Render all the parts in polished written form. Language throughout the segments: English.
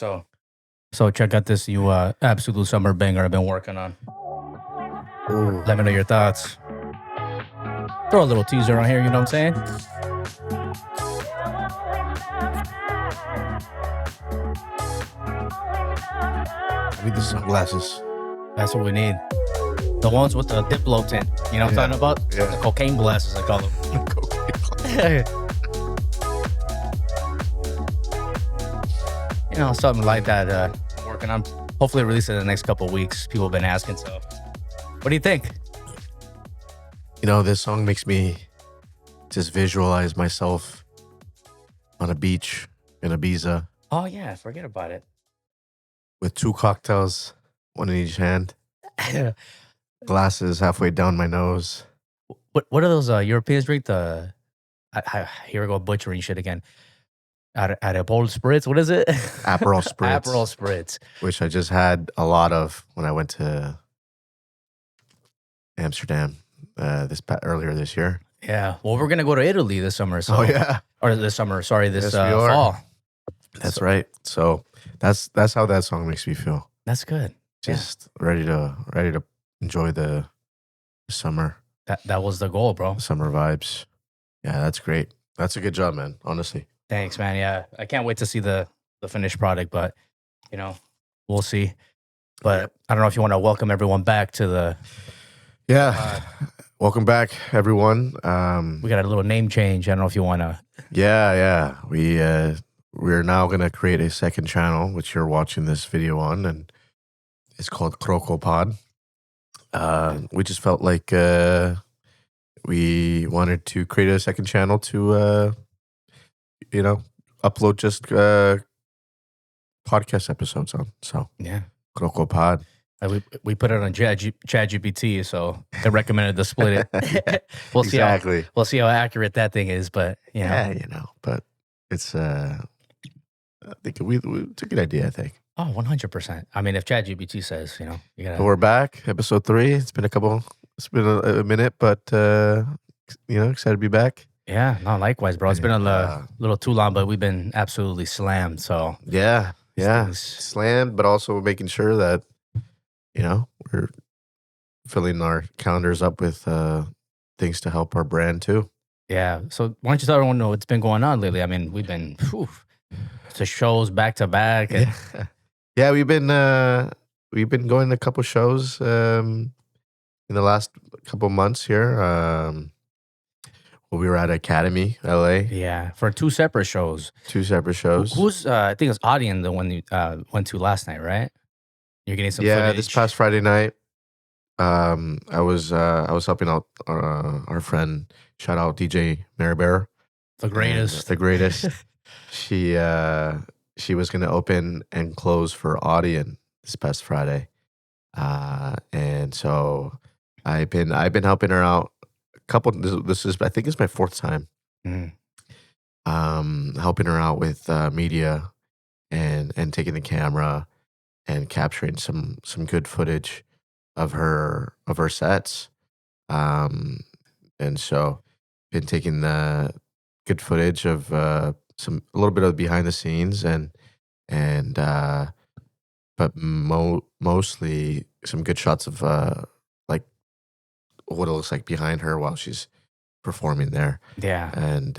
So, so check out this new absolute summer banger I've been working on. Ooh. Let me know your thoughts. Throw a little teaser on here, you know what I'm saying? I need the sunglasses. That's what we need. The ones with the Diplo tint. You know what I'm talking about? Yeah. The cocaine glasses, I call them. You know, something like that. I'm working on. Hopefully release it in the next couple of weeks. People have been asking, so. What do you think? You know, this song makes me just visualize myself on a beach in Ibiza Oh, yeah. Forget about it. with 2 cocktails, one in each hand, glasses halfway down my nose. What are those Europeans drink? Here we go butchering shit again. At a bold spritz, what is it? Aperol Spritz. Aperol spritz, which I just had a lot of when I went to Amsterdam earlier this year. Yeah. Well, we're gonna go to Italy this summer. So. Oh yeah, Or this summer. Sorry, this Yes, we are. fall. That's right. So that's how that song makes me feel. That's good. Just ready to enjoy the summer. That was the goal, bro. Summer vibes. Yeah, that's great. That's a good job, man. Honestly. Thanks, man. Yeah, I can't wait to see the finished product, but you know, we'll see. But I don't know if you want to welcome everyone back to the. Yeah. Welcome back, everyone. We got a little name change. I don't know if you want to. Yeah. We're now gonna create a second channel, which you're watching this video on, and it's called Croco Pod. We just felt like we wanted to create a second channel to upload just podcast episodes on. So Yeah. Croco Pod. We put it on ChatGPT, so they recommended to split it. We'll see Exactly. We'll see how accurate that thing is, but you know. Yeah, but it's I think it's a good idea, I think. Oh, 100%. I mean, if ChatGPT says, you But gotta. we're back, episode 3. It's been a minute, but excited to be back. Yeah, no, likewise, bro. It's been And, a little too long, but we've been absolutely slammed. So Yeah. things- Slammed, but also making sure that, we're filling our calendars up with things to help our brand too. yeah. So why don't you tell everyone know what's been going on lately? I mean, we've been to shows back to back. And, Yeah, we've been going to a couple shows in the last couple months here. We were at Academy, LA. yeah, for 2 separate shows. 2 separate shows. Who's I think it's Audion, the one you went to last night, right? You're getting some footage. This past Friday night, I was helping out our friend. Shout out DJ Mary the greatest. the greatest. She was gonna open and close for Audion this past Friday, and so I've been helping her out a couple. This is I think it's my 4th time. Mm. Helping her out with media and taking the camera and capturing some good footage of her sets. And so been taking the good footage of a little bit of behind the scenes and but mostly some good shots of like what it looks like behind her while she's performing there. Yeah. And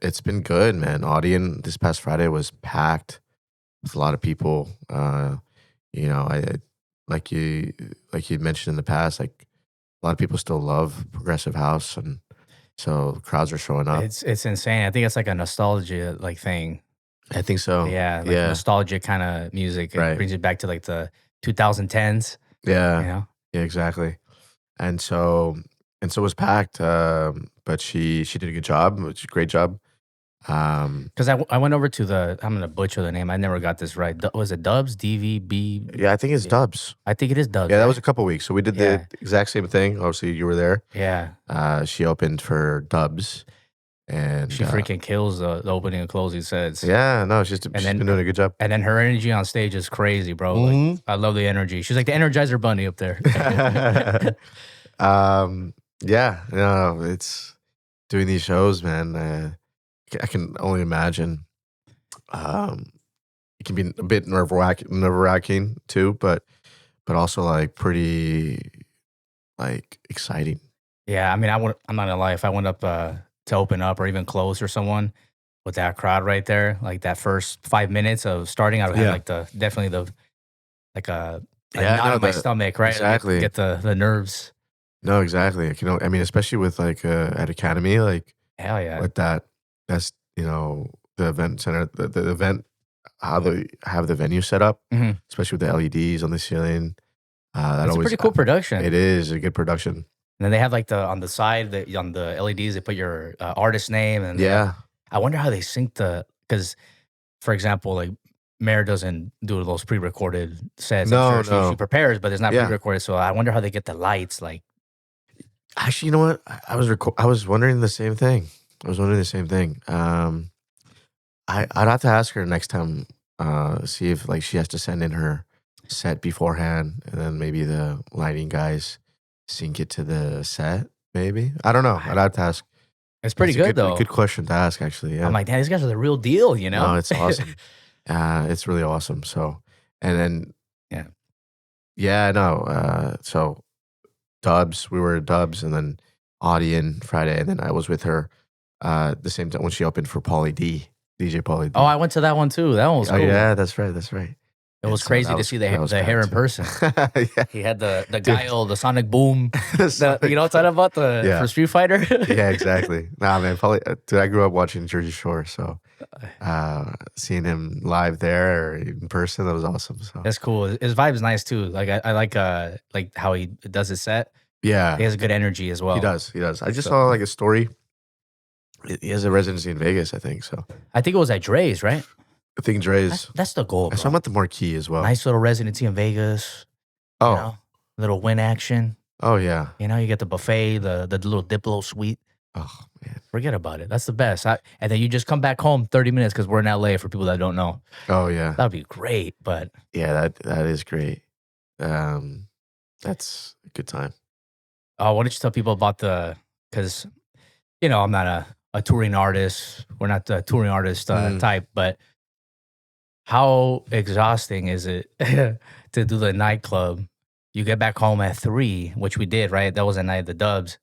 it's been good, man. Audion this past Friday was packed with a lot of people. I like you mentioned in the past, like a lot of people still love progressive house, and so crowds are showing up. It's insane. I think it's like a nostalgia thing. I think so. Yeah, nostalgic kind of music. It Right. brings you back to like the 2010s. Yeah, yeah, exactly. And so it was packed. But she did a good job. Which a great job. Because I went over to I'm gonna butcher the name. I never got this right. Was it Dubs? DVB? Yeah, I think it's Dubs. I think it is Dubs. Yeah, that right? was a couple weeks. So we did Yeah. the exact same thing. Obviously, you were there. Yeah. She opened for Dubs, and She freaking kills the opening and closing sets. yeah, no, she's been doing a good job. And then her energy on stage is crazy, bro. Mhm. Like, I love the energy. She's like the Energizer Bunny up there. Yeah, no, it's doing these shows, man. I can only imagine can be a bit nerve-wracking too, but also like pretty like exciting. Yeah, I mean, I'm not gonna lie. If I went up to open up or even close for someone with that crowd right there, like that first 5 minutes of starting, I would have Yeah. like definitely the like a Yeah, knot no, in my stomach, right? Like, exactly. get the nerves. No, exactly. Like, I mean, especially with like at Academy, like Hell yeah. with that's the event center, the event, how they have the venue set up, Mhm. especially with the LEDs on the ceiling. That It's a always pretty cool production. it is a good production. And then they have like the on the side on the LEDs they put your artist name and they have. Yeah. I wonder how they sync because for example like Mare doesn't do those pre-recorded sets. I'm No, sure she no. prepares, but it's not Yeah. pre-recorded. So I wonder how they get the lights. Like, Actually, you know what? I was wondering the same thing. I was wondering the same thing. I'd have to ask her next time. See if like she has to send in her set beforehand, and then maybe the lighting guys sync it to the set. Maybe I don't know. I'd have to ask. it's pretty That's a good though. good question to ask. Actually, I'm yeah. like, damn, these guys are the real deal, you No, know? it's awesome. It's really awesome. So, and then Yeah. yeah, no. So Dubs, we were at Dubs, and then Audion Friday, and then I was with her the same time when she opened for DJ Pauly Oh, D. I went to that one too. That one was Oh cool. yeah, that's right, that's right. It And was so crazy to see the that was hair packed in too. person. Yeah, He had the dude. guile, the sonic boom. Sonic You know what I'm talking about? Yeah. For Street Fighter? Yeah, exactly. Nah, man, probably. Dude, I grew up watching Jersey Shore, so seeing him live there or in person, that was awesome. So That's cool. His vibe is nice too. Like I like how he does his set. yeah, He has a good energy as well. he does. He does. I just So- saw like a story. He has a residency in Vegas, I think. So I think it was at Dre's, right? I think Dre's. That's the goal, I saw him bro. at the Marquee as well. Nice little residency in Vegas. Oh, You know? Little win action. oh yeah. You know, you get the buffet, the little Diplo suite. Oh man. Forget about it. That's the best. And then you just come back home 30 minutes because we're in LA for people that don't know. Oh yeah. That'd be great. But Yeah, that is great. That's a good time. why don't you tell people about because, I'm not a touring artist. We're not the touring artist type, but how exhausting is it to do the nightclub? You get back home at 3, which we did, right? That was the night of the Dubs.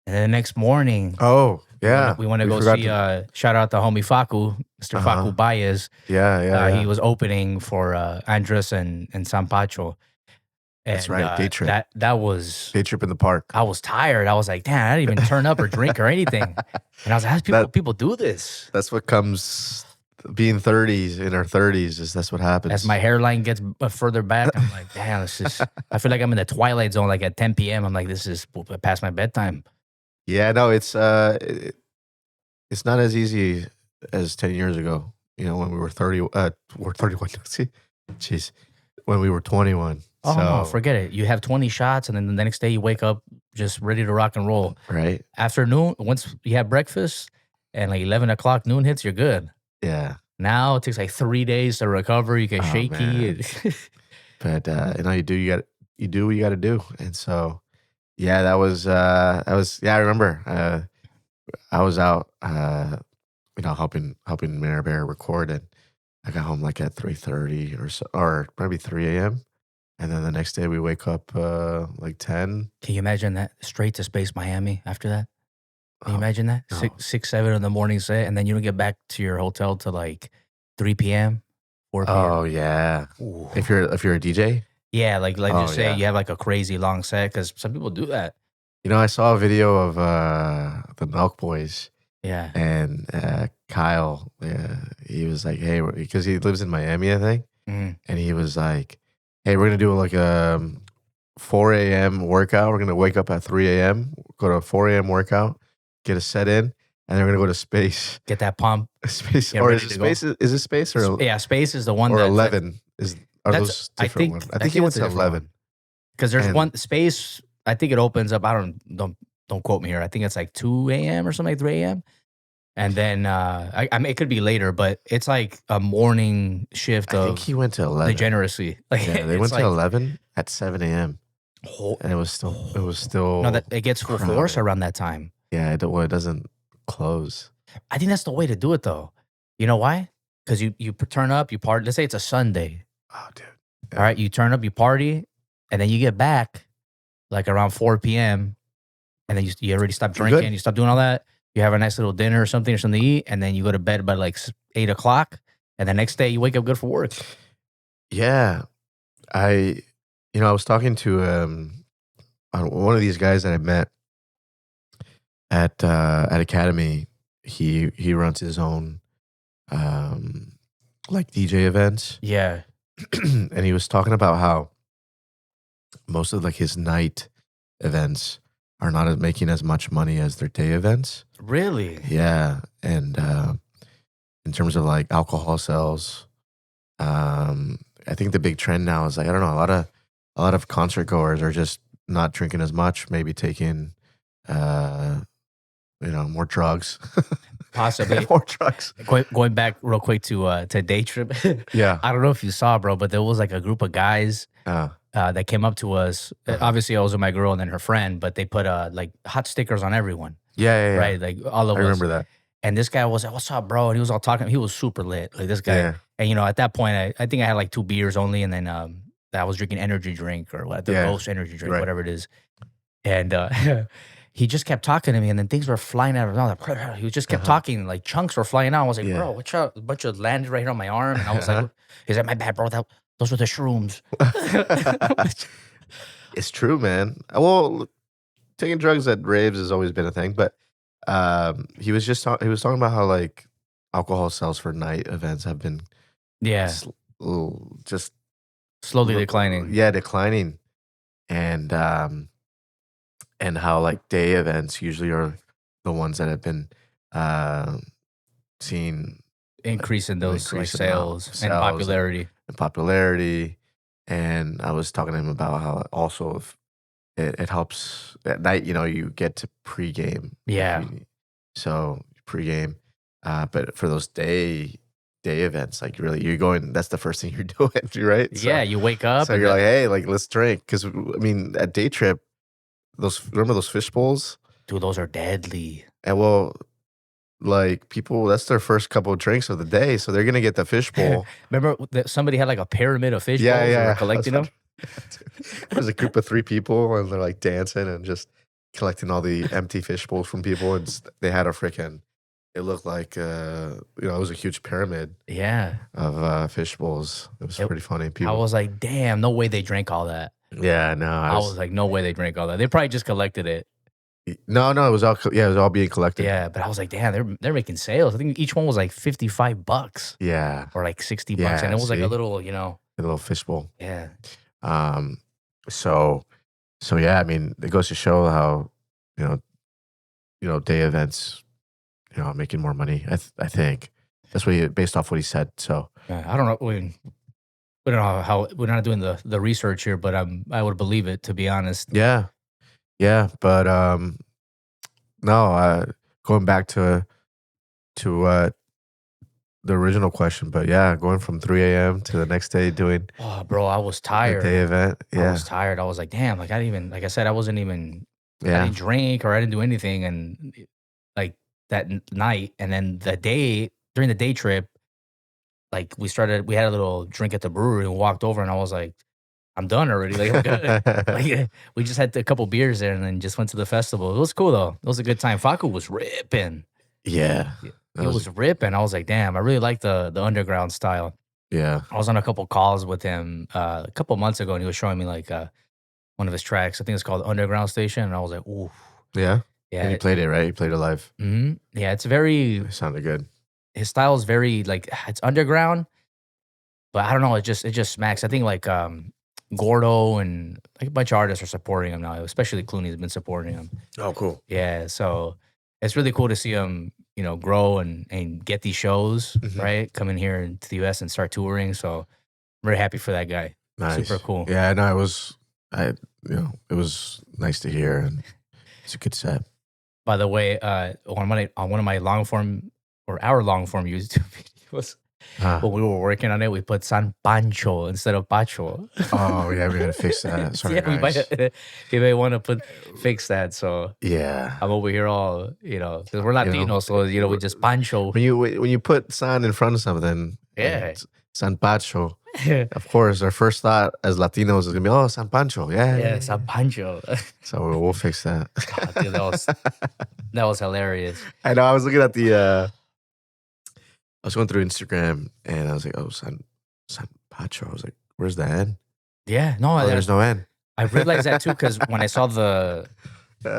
And then the next morning, Oh yeah. we want to go forgot see, shout out to homie Facu, Mr. Facu Baez. Yeah. He was opening for Andres and San Pacho. That's And, right, day trip. That was, Day trip in the park. I was tired. I was like, damn, I didn't even turn up or drink or anything. And I was like, how do people do this? That's what comes being 30s in our 30s. That's what happens. As my hairline gets further back, I'm like, damn, this is, I feel like I'm in the twilight zone, like at 10 p.m. I'm like, this is past my bedtime. Yeah, no, it's not as easy as 10 years ago. When we were 30, we're 31. See, jeez, when we were 21. Oh, so, no, forget it. You have 20 shots, and then the next day you wake up just ready to rock and roll. right? Afternoon, once you have breakfast and like 11 o'clock noon hits, you're good. Yeah. Now it takes like 3 days to recover. You get Oh, shaky. But you do what you got to do. And so, yeah, that was. Yeah, I remember. I was out, helping Mare Bear record, and I got home like at 3:30 or so, or maybe 3 a.m. And then the next day we wake up like 10. Can you imagine that? Straight to Space Miami after that? Can you Oh, imagine that? no. 6, 7 in the morning set, and then you don't get back to your hotel till like 3 p.m., 4 p.m. Oh yeah. Ooh. If you're a DJ, Yeah, like Oh, just say yeah. you have like a crazy long set because some people do that. I saw a video of the Milk Boys. Yeah. And Kyle, he was like, hey, because he lives in Miami, I think. Mhm. And he was like, hey, we're going to do like a 4 a.m. workout. We're going to wake up at 3 a.m., go to a 4 a.m. workout, get a set in, and then we're going to go to Space. Get that pump. Space. Get Or ready is it to go. Space? Is it Space or, Yeah, Space is the one or that 11? Are that's- those I different think- ones? I I think think he went that's a to different 11. because there's And- one Space. I think it opens up. Don't quote me here. I think it's like 2 a.m. or something like 3 a.m. And then I mean it could be later, but it's like a morning shift I think of he went to 11. degeneracy. Like Yeah, they it's went like, to 11 at 7 a.m. And it was still. No, that it gets full force crowded. around that time. Yeah, it doesn't close. I think that's the way to do it, though. You know why? because you turn up, you party. Let's say it's a Sunday. Oh, dude. All right, you turn up, you party, and then you get back like around 4 p.m. and then you already stop You're drinking, good. you stop doing all that. You have a nice little dinner or something to eat, and then you go to bed by like 8 o'clock, and the next day you wake up good for work. Yeah. I was talking to one of these guys that I met at Academy. He runs his own like DJ events. Yeah, And he was talking about how most of like his night events are not making as much money as their day events. really. Yeah. And in terms of like alcohol sales, I think the big trend now is like, I don't know, a lot of concert goers are just not drinking as much, maybe taking more drugs. Possibly. More drugs. Going back real quick to Day Trip. Yeah. I don't know if you saw, bro, but there was like a group of guys that came up to us. Obviously, I was with my girl and then her friend, but they put like hot stickers on everyone. Yeah. Right? Like all of I us. remember that. And this guy was like, "What's up, bro?" And he was all talking. He was super lit, like this guy. Yeah. And at that point, I think I had like 2 beers only, and then I was drinking energy drink or what the Ghost energy drink, Right. whatever it is. And he just kept talking to me, and then things were flying out of his mouth. He just kept talking, like chunks were flying out. I was like, "Bro, what's up?" A bunch of landed right here on my arm, and I was like, "He's like, my bad, bro. Those were the shrooms." It's true, man. Well, taking drugs at raves has always been a thing, but he was talking about how like alcohol sales for night events have been Yeah, just slowly declining. Yeah, declining, and how like day events usually are the ones that have been seen Increase in those like increase amount sales and popularity. and popularity. And I was talking to him about how also if it helps at night, you get to pregame. Yeah. So pregame, but for those day events, like really, you're going. That's the first thing you're doing, right? So, Yeah, you wake up. so you're like, hey, like let's drink, because I mean, at Day Trip, remember those fish bowls? Dude, those are deadly. And well, like people, that's their first couple of drinks of the day, so they're gonna get the fish bowl. Remember that somebody had like a pyramid of fish bowls? Yeah. They were collecting them. There's a group of 3 people, and they're like dancing and just collecting all the empty fish bowls from people. And they had a freaking. It looked like it was a huge pyramid. Yeah. Of fish bowls. It was pretty funny. People. I was like, damn, no way they drank all that. Yeah, no. I was like, no way they drank all that. They probably just collected it. No, it was all. Yeah, it was all being collected. Yeah, but I was like, damn, they're making sales. I think each one was like $55. Yeah. Or like $60, and it was like a little, a little fish bowl. Yeah. So yeah, I mean, it goes to show how day events, are making more money. I think that's what based off what he said. So I don't know. We don't know how we're not doing the research here, but I would believe it, to be honest. Yeah, but no, going back to the original question, but yeah, going from 3 a.m. to the next day doing. Oh, bro, I was tired. A day event. Yeah, I was tired. I was like, damn, like I didn't even, like I said, I wasn't even. Yeah. I didn't drink or I didn't do anything, and like that night, and then during the day trip, like we had a little drink at the brewery and walked over, and I was like, I'm done already. Like I'm good. Like we just had a couple beers there, and then just went to the festival. It was cool though. It was a good time. Faku was ripping. Yeah. It was ripping. I was like, damn, I really like the underground style. Yeah. I was on a couple calls with him a couple months ago, and he was showing me like one of his tracks. I think it's called Underground Station, and I was like, ooh. Yeah. Yeah. And he played it, right? He played it live. Mm-hmm. Yeah, it's very. It sounded good. His style is very like it's underground, but I don't know. It just smacks. I think like Gordo and like a bunch of artists are supporting him now. Especially Clooney's been supporting him. Oh, cool. Yeah, so it's really cool to see him, grow and get these shows, right? Come in here to the US and start touring. So I'm very happy for that guy. Nice. Super cool. Yeah, no, it was it was nice to hear, and it's a good set. By the way, on one of my long form or our long form YouTube videos, when we were working on it, we put San Pancho instead of Pacho. Oh yeah, we gotta fix that. Sorry, Yeah, guys. we might want to fix that. So Yeah, I'm over here all, because we're you know, Latino, so we just Pancho. when you put San in front of something, Yeah. San Pacho. Of course, our first thought as Latinos is gonna be, oh, San Pancho. Yeah, Yeah, San Pancho. So we'll fix that. Oh, dude, that was hilarious. I know. I was looking at I was going through Instagram and I was like, oh, San Pacho. I was like, where's the N? Yeah, no, Oh, there's no N. I realized that too because when I saw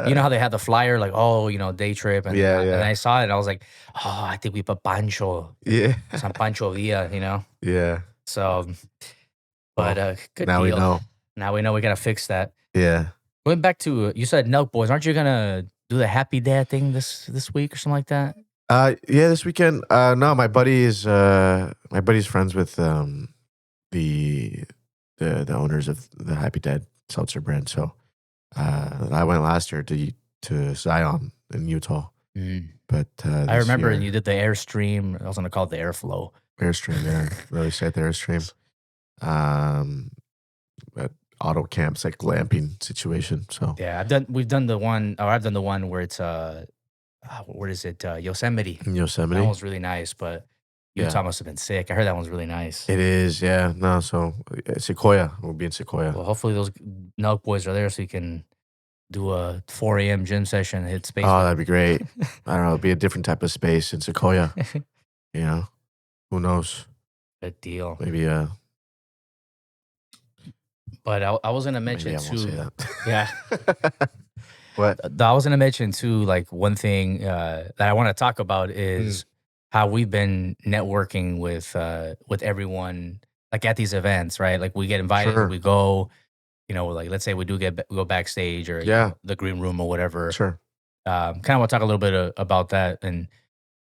you know how they had the flyer like, oh, day trip, and Yeah, and yeah. I saw it and I was like, oh, I think we put Pancho, Yeah. San Pancho Villa, Yeah. So, but Well, good now we deal. know. Now we know we gotta fix that. Yeah. Going back to you said Nelk Boys, aren't you gonna do the Happy Dad thing this week or something like that? Yeah, this weekend. No, my buddy's friends with the the owners of the Happy Dad seltzer brand. So I went last year to Scion in Utah. Mm. But I remember you did the Airstream. I was gonna call it the Airflow. Airstream, yeah. Really said the Airstream. At auto camps, like glamping situation. So Yeah, I've done the one where it's where is it? Yosemite. in Yosemite. That one's really nice, but Utah must have been sick. I heard that one's really nice. It is, yeah. No, so Sequoia. We'll be in Sequoia. Well, hopefully those Nelk Boys are there so you can do a 4 a.m. gym session, hit space. Oh, that'd be great. I don't know. It'd be a different type of space in Sequoia. Who knows? Good deal. Maybe But I was gonna mention maybe I won't say too. that. Yeah. What? I was gonna mention too, like one thing that I want to talk about is how we've been networking with everyone, like at these events, right? Like we get invited, Sure. we go, like let's say we do go backstage or the green room or whatever. Sure. Kind of want to talk a little bit about that, and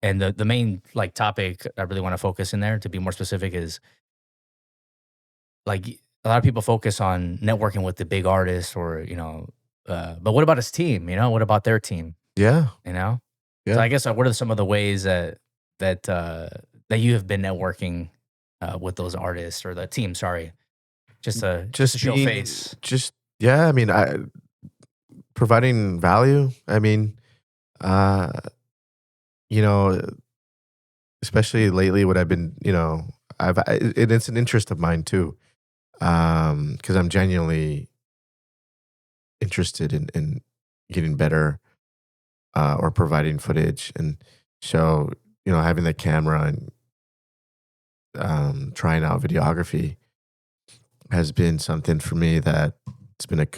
the main like topic I really want to focus in there to be more specific is like a lot of people focus on networking with the big artists or but what about his team? What about their team? Yeah. So Yeah. I guess what are some of the ways that you have been networking with those artists or the team? Sorry, just to show face. I mean, providing value. I mean, especially lately, what I've been, it's an interest of mine too, because I'm genuinely interested in getting better or providing footage, and so having the camera and trying out videography has been something for me that it's been it's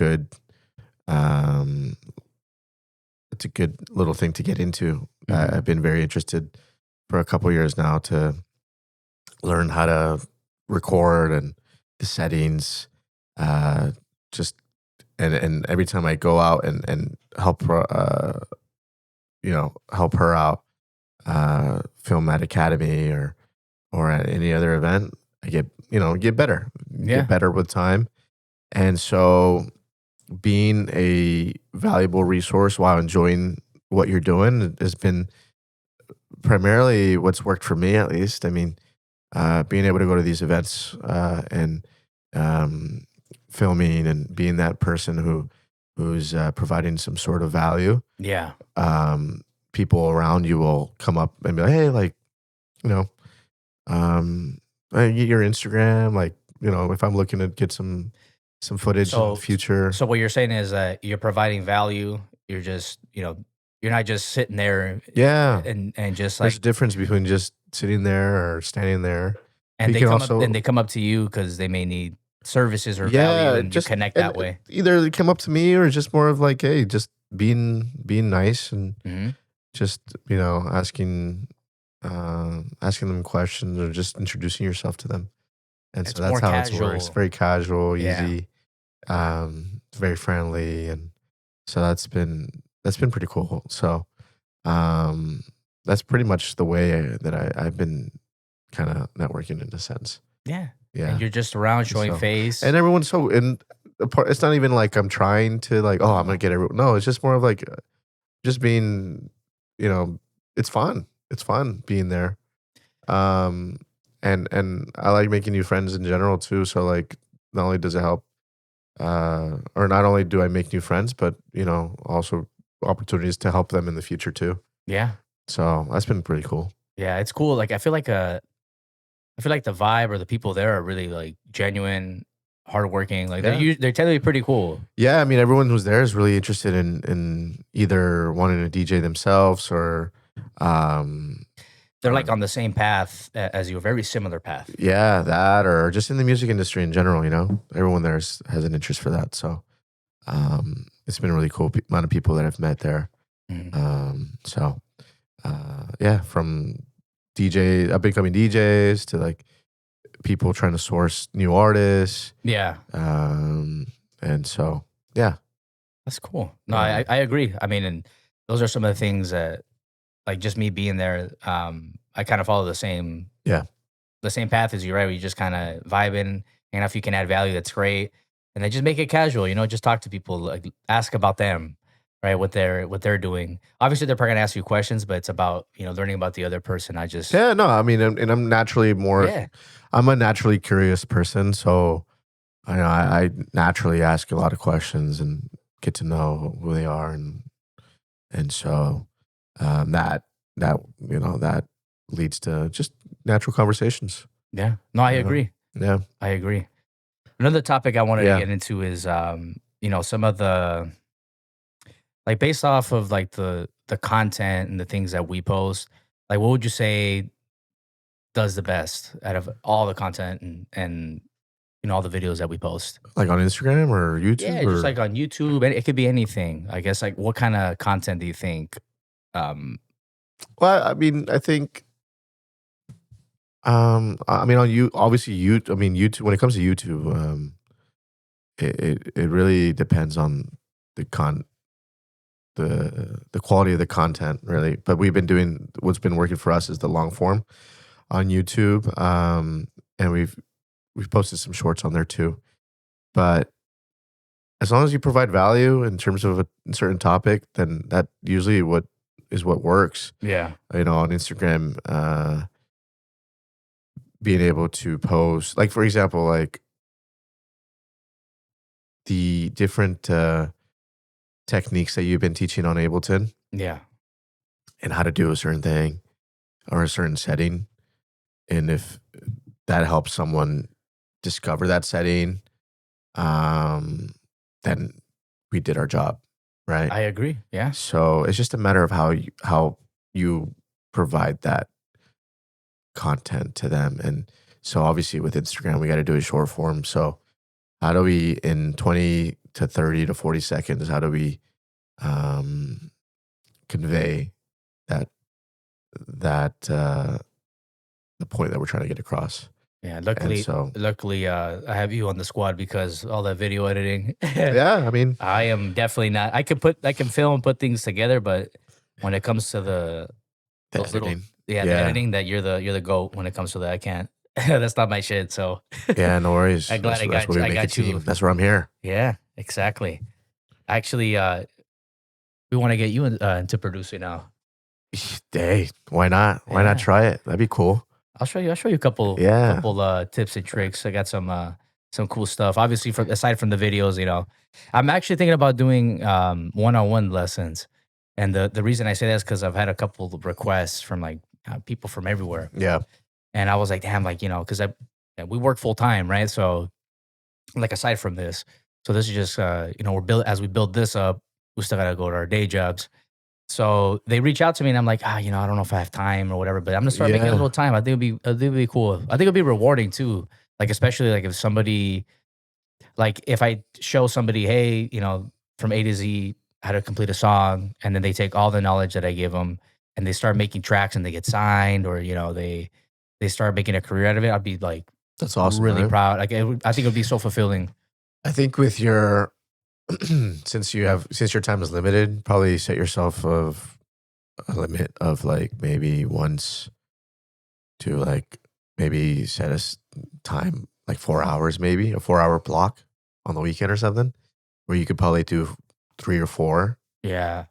a good little thing to get into. I've been very interested for a couple years now to learn how to record and the settings. Just and every time I go out and help help her out, film at Academy or at any other event, I get better. Get better with time. And so being a valuable resource while enjoying what you're doing has been primarily what's worked for me, at least. I mean, being able to go to these events and filming and being that person who's providing some sort of value. Yeah. People around you will come up and be like, hey, like, I get your Instagram, like, if I'm looking to get some footage in the future. So what you're saying is that you're providing value. You're just, you're not just sitting there. Yeah. And just there's like a difference between just sitting there or standing there. And they come up to you because they may need services or value, and just connect that way. Either they come up to me or just more of like, hey, just being nice and just asking them questions or just introducing yourself to them. And so that's how it works. Very casual, easy. It's very friendly, and so that's been pretty cool. So that's pretty much the way that I've been kind of networking in a sense. Yeah. And you're just around showing face. And everyone's it's not even like I'm trying to like, oh, I'm going to get everyone. No, it's just more of like just being, it's fun. It's fun being there. and I like making new friends in general too. So like, not only does it help, or not only do I make new friends, but also opportunities to help them in the future too. Yeah. So that's been pretty cool. Yeah, it's cool. Like I feel like the vibe or the people there are really like genuine, hardworking. Like Yeah. they tend to be pretty cool. Yeah, I mean, everyone who's there is really interested in either wanting to DJ themselves um, They're or like on the same path as you, a very similar path. yeah, that or just in the music industry in general. Everyone there has an interest for that. So it's been really cool amount of people that I've met there. Mhm. So yeah, from up and coming DJs to like people trying to source new artists. Yeah, And so yeah, that's cool. No, uh, I agree. I mean, and those are some of the things that, like, just me being there, I kind of follow yeah. the same path as you, right? Where you just kind of vibing, and if you can add value, that's great. And then just make it casual, just talk to people, like ask about them, right? What they're doing. Obviously, they're probably gonna ask you questions, but it's about learning about the other person. I just Yeah, no, I mean, and yeah, I'm a naturally curious person, so I naturally ask a lot of questions and get to know who they are, and so that that leads to just natural conversations. yeah. No, I You know? agree. Yeah, I agree. Another topic I wanted to yeah. get into is some of the, like, based off of like the content and the things that we post, like what would you say does the best out of all the content and all the videos that we post? Like on Instagram or YouTube Yeah, just or like on YouTube, and it could be anything. I guess, like, what kind of content do you think? Um, well, I mean, I think I mean on you obviously you I mean YouTube when it comes to YouTube, it really depends on the con the quality of the content really. But we've been doing what's been working for us is the long form on YouTube. And we've posted some shorts on there too. But as long as you provide value in terms of a certain topic, then that usually what works. yeah, On Instagram, being able to post, like for example, like the different techniques that you've been teaching on Ableton yeah, and how to do a certain thing or a certain setting, and if that helps someone discover that setting, um, then we did our job, right? I agree. Yeah, So it's just a matter of how you provide that content to them. And so obviously with Instagram, we got to do a short form. So how do we in 20 to 30 to 40 seconds, how do we um, convey that that the point that we're trying to get across? yeah. And Luckily, so luckily, I have you on the squad because all that video editing. yeah, I mean I am definitely not. I can film and put things together, but when it comes to the those little, editing. yeah, the Yeah. editing, that you're the goat when it comes to that. I can't. That's not my shit. So Yeah, no worries. I'm glad That's where we I make a got you. team. That's where I'm here. Yeah, exactly. Actually, we want to get you into producing now. Hey, why not? Why not Yeah, try it? That'd be cool. I'll show you a Yeah. couple tips and tricks. I got some cool stuff. Obviously, from aside from the videos, I'm actually thinking about doing one-on-one lessons. And the reason I say that is because I've had a couple of requests from, like, people from everywhere, Yeah. and I was like, damn, like, because we work full time, right? So, like, aside from this, so this is just as we build this up, we still gotta go to our day jobs. So they reach out to me and I'm like, I don't know if I have time or whatever, but I'm gonna start making a Yeah. little time. I think it'd be cool. I think it'd be rewarding too. Like, especially like if somebody, like if I show somebody, hey, from A to Z how to complete a song, and then they take all the knowledge that I give them and they start making tracks and they get signed, or they start making a career out of it. I'd be like That's awesome, really man. proud. Like, I think it would be so fulfilling. I think with your since your time is limited, probably set yourself of a limit of like maybe once to like maybe set time like 4 hours, maybe a 4 hour block on the weekend or something, where you could probably do three or four. Yeah.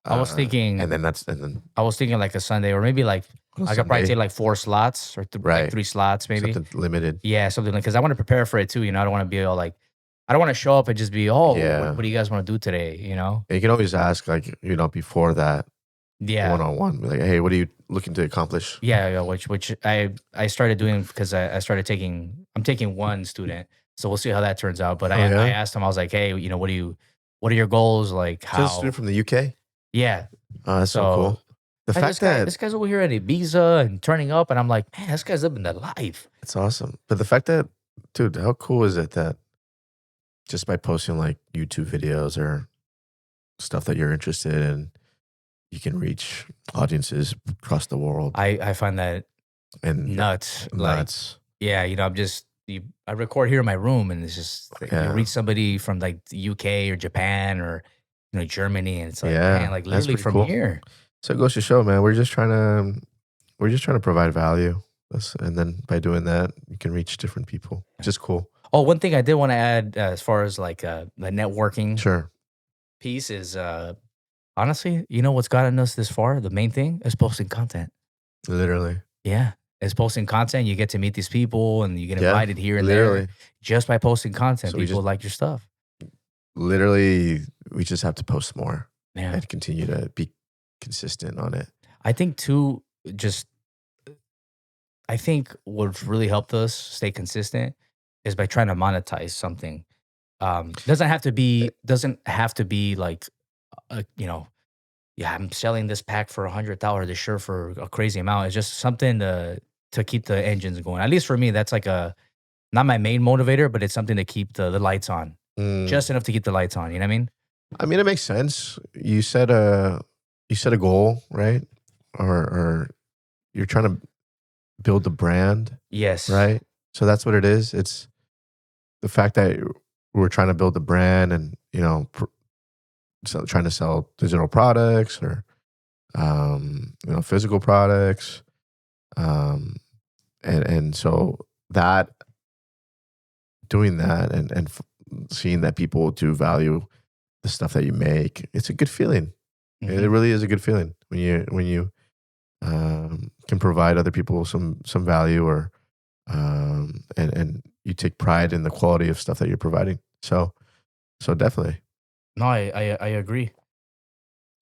I was Uh, thinking and then that's and then I was thinking like a Sunday, or maybe like on a I could probably take Sunday. like 4 slots or like Right. 3 slots maybe. Something limited. Yeah, something like because I want to prepare for it too. I don't want to be all like, I don't want to show up and just be, oh, Yeah. what do you guys want to do today? And you can always ask, like, before that Yeah, one-on-one, be like, "Hey, what are you looking to accomplish?" yeah, which I started doing because I started taking I'm taking one student, so we'll see how that turns out. But Oh, I yeah? asked him, I was like, hey, what are your goals? Like Is this a student how? from the UK? Yeah, Oh, that's so so cool. The hey, fact that this guy's over here at Ibiza and turning up, and I'm like, man, this guy's living the life. it's awesome. But the fact that dude, how cool is it that just by posting, like, YouTube videos or stuff that you're interested in, you can reach audiences across the world I find that and nuts. Like, nuts. yeah, I record here in my room, and it's just like, you Yeah. reach somebody from like the UK or Japan or Germany, and it's like, man, Yeah, like that's literally pretty from cool. here. So it goes to show, man, we're just trying to provide value. And then by doing that, you can reach different people, which is cool. Oh, one thing I did want to add as far as like the networking Sure. piece is honestly, what's gotten us this far? The main thing is posting content. Literally. Yeah. It's posting content. You get to meet these people and you get Yeah, invited here and there literally. just by posting content. So we People just like your stuff. literally we just have to post more Yeah. and continue to be consistent on it. I think too, just I think what's really helped us stay consistent is by trying to monetize something. Doesn't have to be like you know, yeah, I'm selling this pack for $100, this shirt for a crazy amount. It's just something to keep the engines going. At least for me, that's like a not my main motivator, but it's something to keep the lights on. Mm, Just enough to keep the lights on. You know what I mean? I mean, it makes sense. You set a goal, right? Or you're trying to build a brand, Yes. right? So that's what it is. It's the fact that we're trying to build a brand and, so trying to sell digital products or physical products. Um, and so that doing that and seeing that people do value the stuff that you make, it's a good feeling. It Hmm. really is a good feeling when you can provide other people some value or and you take pride in the quality of stuff that you're providing. So definitely, No, I agree.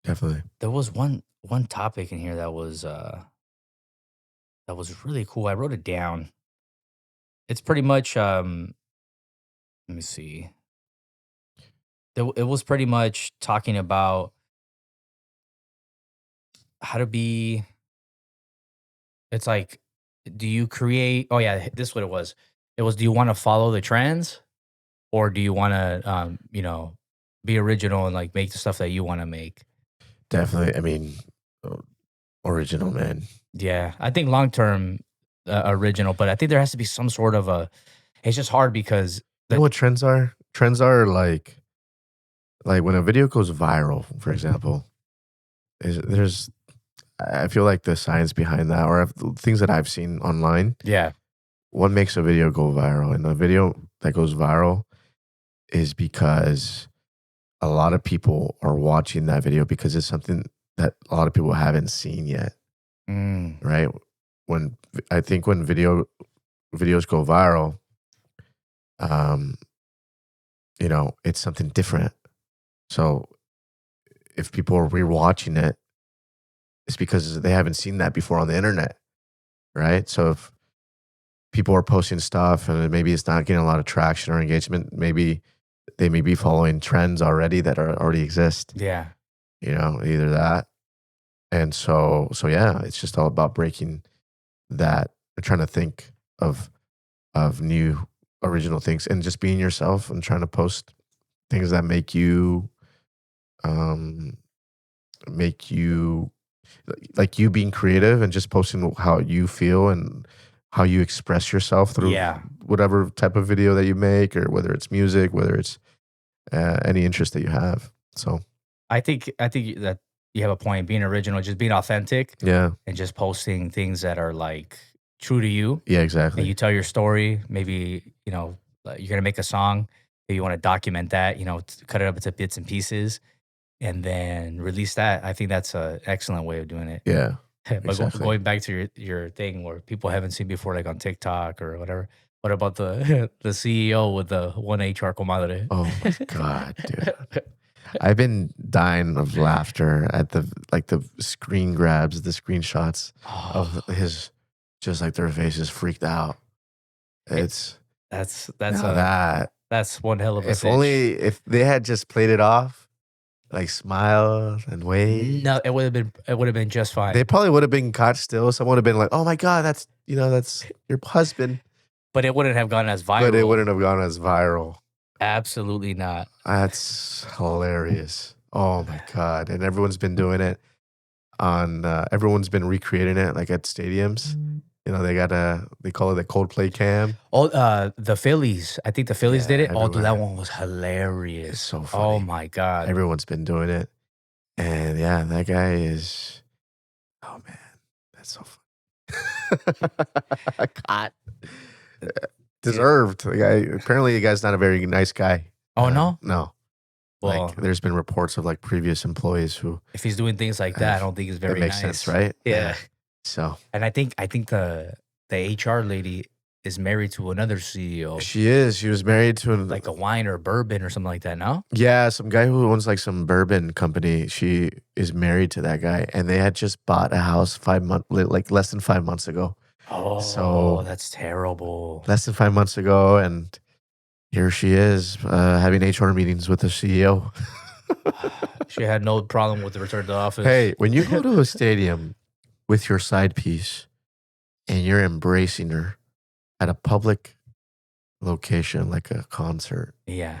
definitely. There was one topic in here that was really cool. I wrote it down. It's pretty much let me see. It was pretty much talking about how to be. It's like, do you create? Oh yeah, this is what it was. It was, do you want to follow the trends or do you want to, be original and like make the stuff that you want to make? Definitely. I mean, uh, original, man. Yeah, I think long term, original, but I think there has to be some sort of a. It's just hard because You know the what trends are? Trends are like when a video goes viral, for example. There's I feel like the science behind that, or things that I've seen online. yeah. What makes a video go viral? And a video that goes viral is because a lot of people are watching that video because it's something that a lot of people haven't seen yet, Mm, right? I think when videos go viral, um, it's something different. So if people are rewatching it, it's because they haven't seen that before on the internet, right? So if people are posting stuff and maybe it's not getting a lot of traction or engagement, maybe they may be following trends already that already exist, yeah. either that. And so yeah, it's just all about breaking that, trying to think of new original things and just being yourself and trying to post things that um make you like you being creative and just posting how you feel and how you express yourself through Yeah. whatever type of video that you make, or whether it's music, whether it's any interest that you have. So I think that you have a point. Being original, just being authentic, yeah, and just posting things that are like true to you, yeah, and exactly. you tell your story. Maybe like, you're gonna make a song. Maybe you want to document that. Cut it up into bits and pieces, and then release that. I think that's a excellent way of doing it. Yeah, But Exactly. going back to your thing where people haven't seen before, like on TikTok or whatever. What about the the CEO with the one HR comadre? Oh my god, dude. I've been dying of laughter at the screen grabs, the screenshots of Oh, his, just like their faces freaked out. it, It's that's now that, that's one hell of a if sitch. only if they had just played it off, like smiled and waved, No, it would have been just fine. they probably would have been caught still. Someone would have been like, "Oh my god, that's your husband," But it wouldn't have gone as but it viral. wouldn't have gone as viral. Absolutely not. That's hilarious. Oh my god! And everyone's been doing it on. Everyone's been recreating it like at stadiums. They call it the Coldplay cam. Oh, the Phillies. I think the Phillies did Yeah, it. Oh, dude, that everywhere. one was hilarious. It's so Oh funny. my god. Everyone's been doing it, and yeah, that guy is. Oh man, that's so funny. God, deserved. The guy, apparently, the guy's not a very nice guy. Oh no. No. Well, Like, there's been reports of like previous employees who. if he's doing things like that, I don't think it's That very makes nice. sense, right? Yeah. So And I think the HR lady is married to another CEO, she is. She was married to like a wine or bourbon or something like that. No. yeah, some guy who owns like some bourbon company. She is married to that guy, and they had just bought a house like less than 5 months ago. Oh, So that's terrible. less than 5 months ago, and here she is having HR meetings with the CEO. She had no problem with the return to the office. Hey, when you go to a stadium with your side piece and you're embracing her at a public location like a concert, Yeah.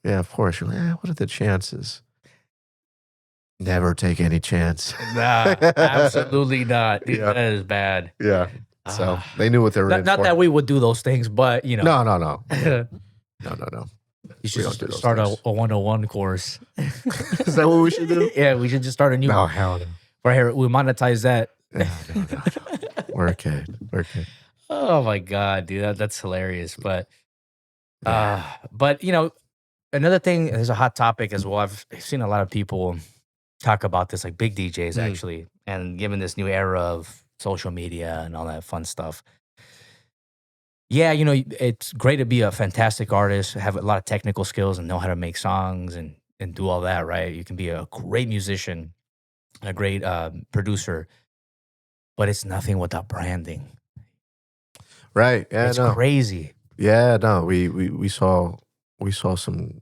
of course, you're like, what are the chances? Never take any chance. Nah, absolutely not. Dude, Yeah. that is bad. Yeah. So Ah. they knew what they were in Not for. that we would do those things, but you know. No. No. You We should don't do those start a things. 101 course. Is that what we should do? Yeah, we should just start a new No, hell no. right here. We monetize that. No. We're okay. Oh my god, dude, that's hilarious. But Yeah. you know, another thing, there's a hot topic as well. I've seen a lot of people talk about this, like big DJs actually, and given this new era of social media and all that fun stuff. Yeah, you know, it's great to be a fantastic artist, have a lot of technical skills, and know how to make songs and do all that, right? You can be a great musician, a great producer, but it's nothing without branding. Right. Yeah. It's no. crazy. Yeah. No. We saw some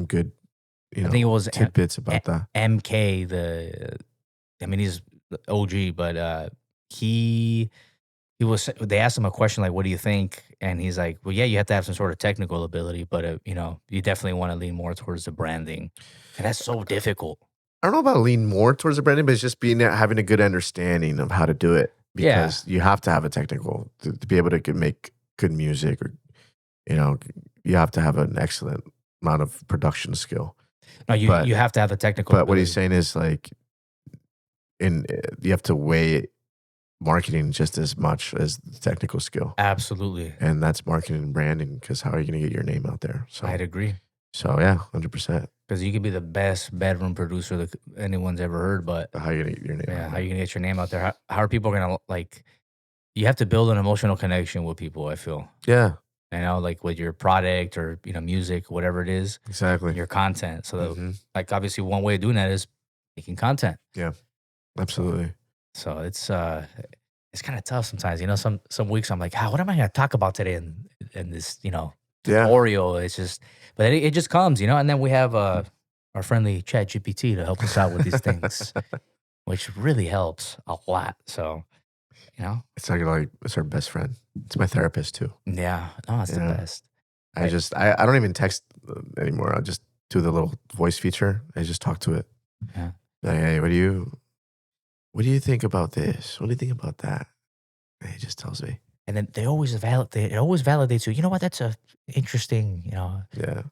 good I think it was tidbits about that. MK. I mean, he's the OG, but he was. They asked him a question like, "What do you think?" And he's like, "Well, yeah, you have to have some sort of technical ability, but you know, you definitely want to lean more towards the branding, and that's so difficult." I don't know about lean more towards the branding, but it's just having a good understanding of how to do it, because you have to have a technical to be able to make good music, or you have to have an excellent amount of production skill. No, you have to have the technical. But what he's saying is like, you have to weigh marketing just as much as the technical skill. Absolutely, and that's marketing and branding. Because how are you going to get your name out there? So I'd agree. So yeah, 100%. Because you could be the best bedroom producer that anyone's ever heard, but how are you going to get your name? Yeah, out how there? are you gonna get your name out there? How are people gonna like? You have to build an emotional connection with people. I feel. Yeah, like with your product or music, whatever it is, exactly. your content. So like obviously one way of doing that is making content. Yeah, absolutely. So it's kind of tough sometimes. Some weeks I'm like, what am I gonna talk about today in this tutorial? It's just, but it just comes, and then we have our friendly ChatGPT to help us out with these things, which really helps a lot. So. It's it's our best friend. It's my therapist too. Yeah, no, it's the best. I don't even text anymore. I just do the little voice feature. I just talk to it. Yeah. Like, hey, what do you think about this? What do you think about that? And it just tells me. And then it always validates you. You know what? That's a interesting. Yeah.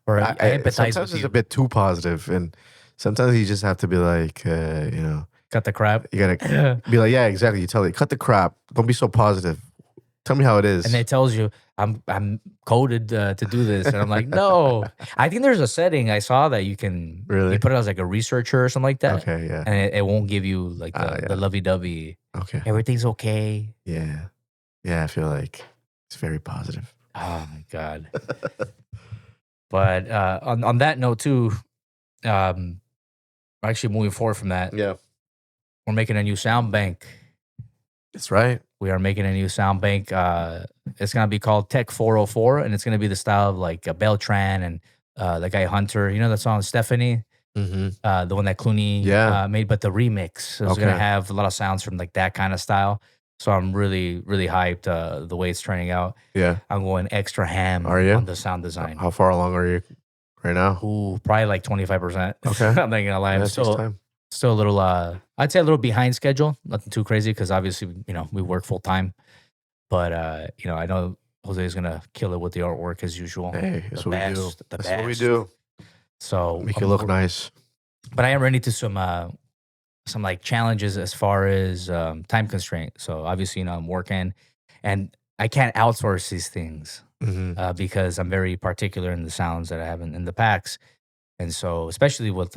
Or I empathize sometimes with it's you. a bit too positive, and sometimes you just have to be like, cut the crap. You gotta be like, yeah, exactly. You tell it, cut the crap. Don't be so positive. Tell me how it is. And it tells you I'm coded to do this, and I'm like, no. I think there's a setting I saw that you Really? put it as like a researcher or something like that, Okay, yeah. and it won't give you like the lovey dovey. Okay. Everything's okay. Yeah. Yeah, I feel like it's very positive. Oh my god. But on that note too, actually moving forward from that, Yeah. we're making a new sound bank. That's right. We are making a new sound bank. It's gonna be called Tech 404, and it's gonna be the style of like Beltran and the guy Hunter. You know that song Stephanie, Mm-hmm. the one that Clooney made, but the remix is gonna have a lot of sounds from like that kind of style. So I'm really really hyped the way it's turning out. Yeah. I'm going extra ham Are you? on the sound design. How far along are you right now? Ooh, probably like 25%. Okay. I'm not gonna lie. Yeah, I'm it takes time. still a little I'd say a little behind schedule. Nothing too crazy because obviously, we work full time. But I know Jose is gonna kill it with the artwork as usual. Hey, that's The what we do. best, the That's what we best. do. So Make it look nice. But I am running into some like challenges as far as time constraint. So obviously, I'm working and I can't outsource these things Mm-hmm. because I'm very particular in the sounds that I have in the packs. And so especially with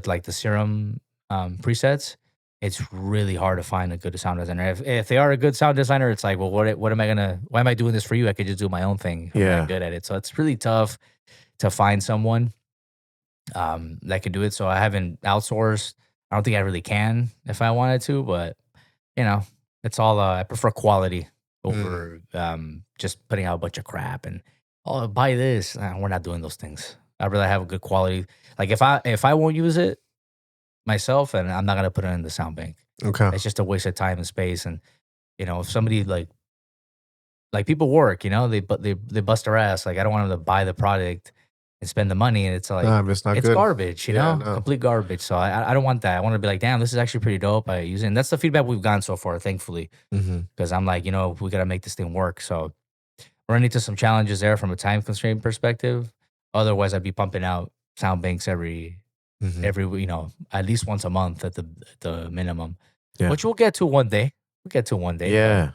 like the serum presets, it's really hard to find a good sound designer. If they are a good sound designer, it's like, well, why am I doing this for you? I could just do my own thing. I'm not good at it. So it's really tough to find someone that can do it. So I haven't outsourced. I don't think I really can if I wanted to, but it's all I prefer quality over just putting out a bunch of crap and buy this. We're not doing those things. I'd rather have a good quality. Like if I won't use it myself, and I'm not gonna put it in the sound bank. Okay. It's just a waste of time and space. And if somebody like people work, they bust their ass. Like I don't want them to buy the product and spend the money, and it's like it's not it's good. garbage, No. complete garbage. So I don't want that. I want to be like, damn, this is actually pretty dope. I use it, and that's the feedback we've gotten so far, thankfully. Because I'm like, we gotta make this thing work. So we're running into some challenges there from a time constraint perspective. Otherwise, I'd be pumping out sound banks every at least once a month at the minimum, which we'll get to one day. Yeah.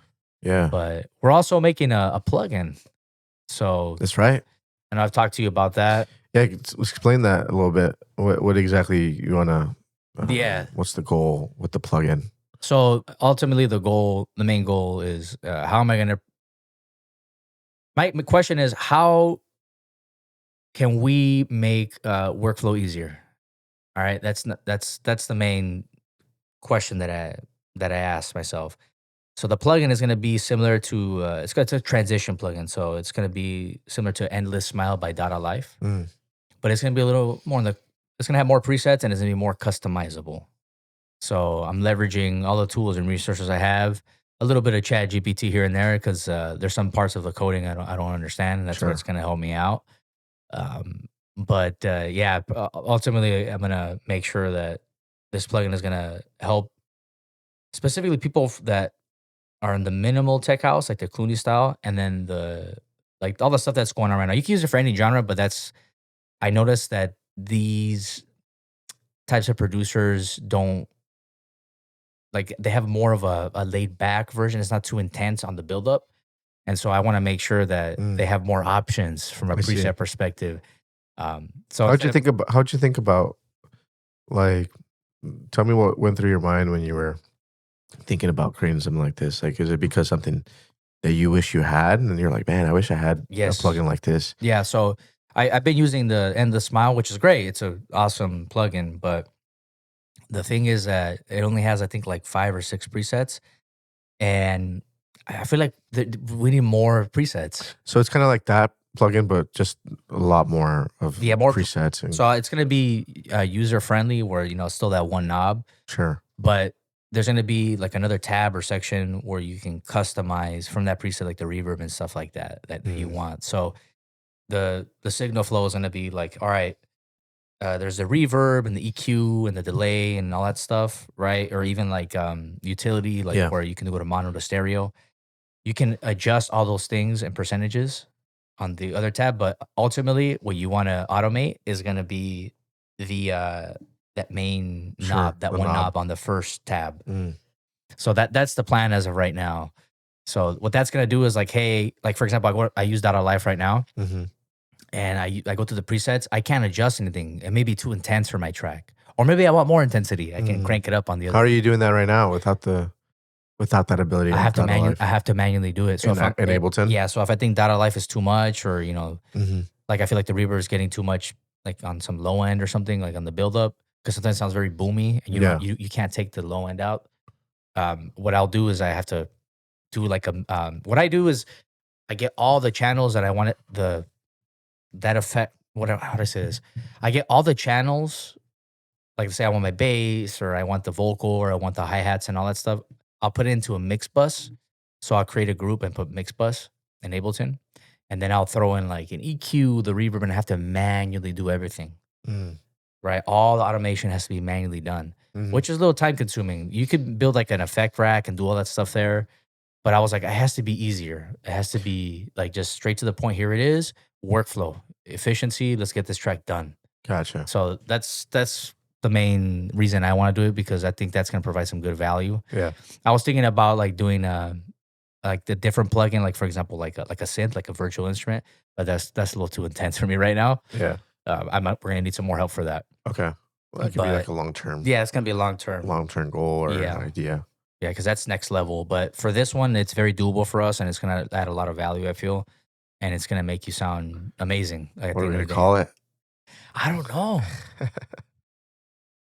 But we're also making a plugin. So that's right. And I've talked to you about that. Yeah, explain that a little bit. What exactly you wanna? What's the goal with the plugin? So ultimately, the main goal is how am I gonna? My question is how can we make workflow easier? All right, that's the main question that I asked myself. So the plugin is going to be similar to it's a transition plugin, so it's going to be similar to Endless Smile by Data Life, but it's going to be a little more it's going to have more presets and it's going to be more customizable. So I'm leveraging all the tools and resources I have, a little bit of ChatGPT here and there because there's some parts of the coding I don't understand, and that's where it's going to help me out. But ultimately, I'm gonna make sure that this plugin is gonna help specifically people that are in the minimal tech house, like the Clooney style, and then like all the stuff that's going on right now. You can use it for any genre, but I noticed that these types of producers don't they have more of a laid back version. It's not too intense on the buildup, and so I want to make sure that they have more options from a preset perspective. So how'd you think about like, tell me what went through your mind when you were thinking about creating something like this? Like, is it because something that you wish you had and you're like, man, I wish I had a plugin like this? Yeah. So I've been using the Endless Smile, which is great. It's an awesome plugin, but the thing is that it only has, I think, like 5 or 6 presets, and I feel like we need more presets. So it's kind of like that plugin, but just a lot more of more presets. So it's going to be user friendly, where still that one knob. Sure. But there's going to be like another tab or section where you can customize from that preset, like the reverb and stuff like that you want. So the signal flow is going to be like, all right, there's the reverb and the EQ and the delay and all that stuff, right? Or even like utility, like where you can go to mono to stereo. You can adjust all those things and percentages on the other tab, but ultimately what you want to automate is going to be the that main knob, that one knob on the first tab. So that's the plan as of right now. So what that's gonna do is like, hey, like for example, I use Data Life right now, Mm-hmm. and I go to the presets. I can't adjust anything. It may be too intense for my track, or maybe I want more intensity. I can crank it up on the other. How are you doing that right now without that ability? I have to manually do it. So in Ableton. yeah. So if I think Data Life is too much, or Mm-hmm. like I feel like the reverb is getting too much, like on some low end or something, like on the build up, because sometimes it sounds very boomy, and you can't take the low end out. What I'll do is I have to do like what I do is I get all the channels that I want that effect. Whatever, how do I say this? I get all the channels. Like say I want my bass, or I want the vocal, or I want the hi hats and all that stuff. I'll put it into a mix bus. So I'll create a group and put mix bus in Ableton, and then I'll throw in like an EQ, the reverb, and I have to manually do everything. Right, all the automation has to be manually done, which is a little time consuming. You could build like an effect rack and do all that stuff there, but I was like, it has to be easier. It has to be like just straight to the point. Here it is, workflow, efficiency. Let's get this track done. Gotcha. So that's the main reason I want to do it, because I think that's going to provide some good value. Yeah. I was thinking about like doing like the different plugin, like for example, like a synth, like a virtual instrument, but that's a little too intense for me right now. Yeah. We're gonna need some more help for that. Okay. Well, that could be like a long term. Yeah, it's gonna be a long term goal or idea. Yeah, because that's next level. But for this one, it's very doable for us, and it's gonna add a lot of value, I feel, and it's gonna make you sound amazing. What are we gonna call it? I don't know.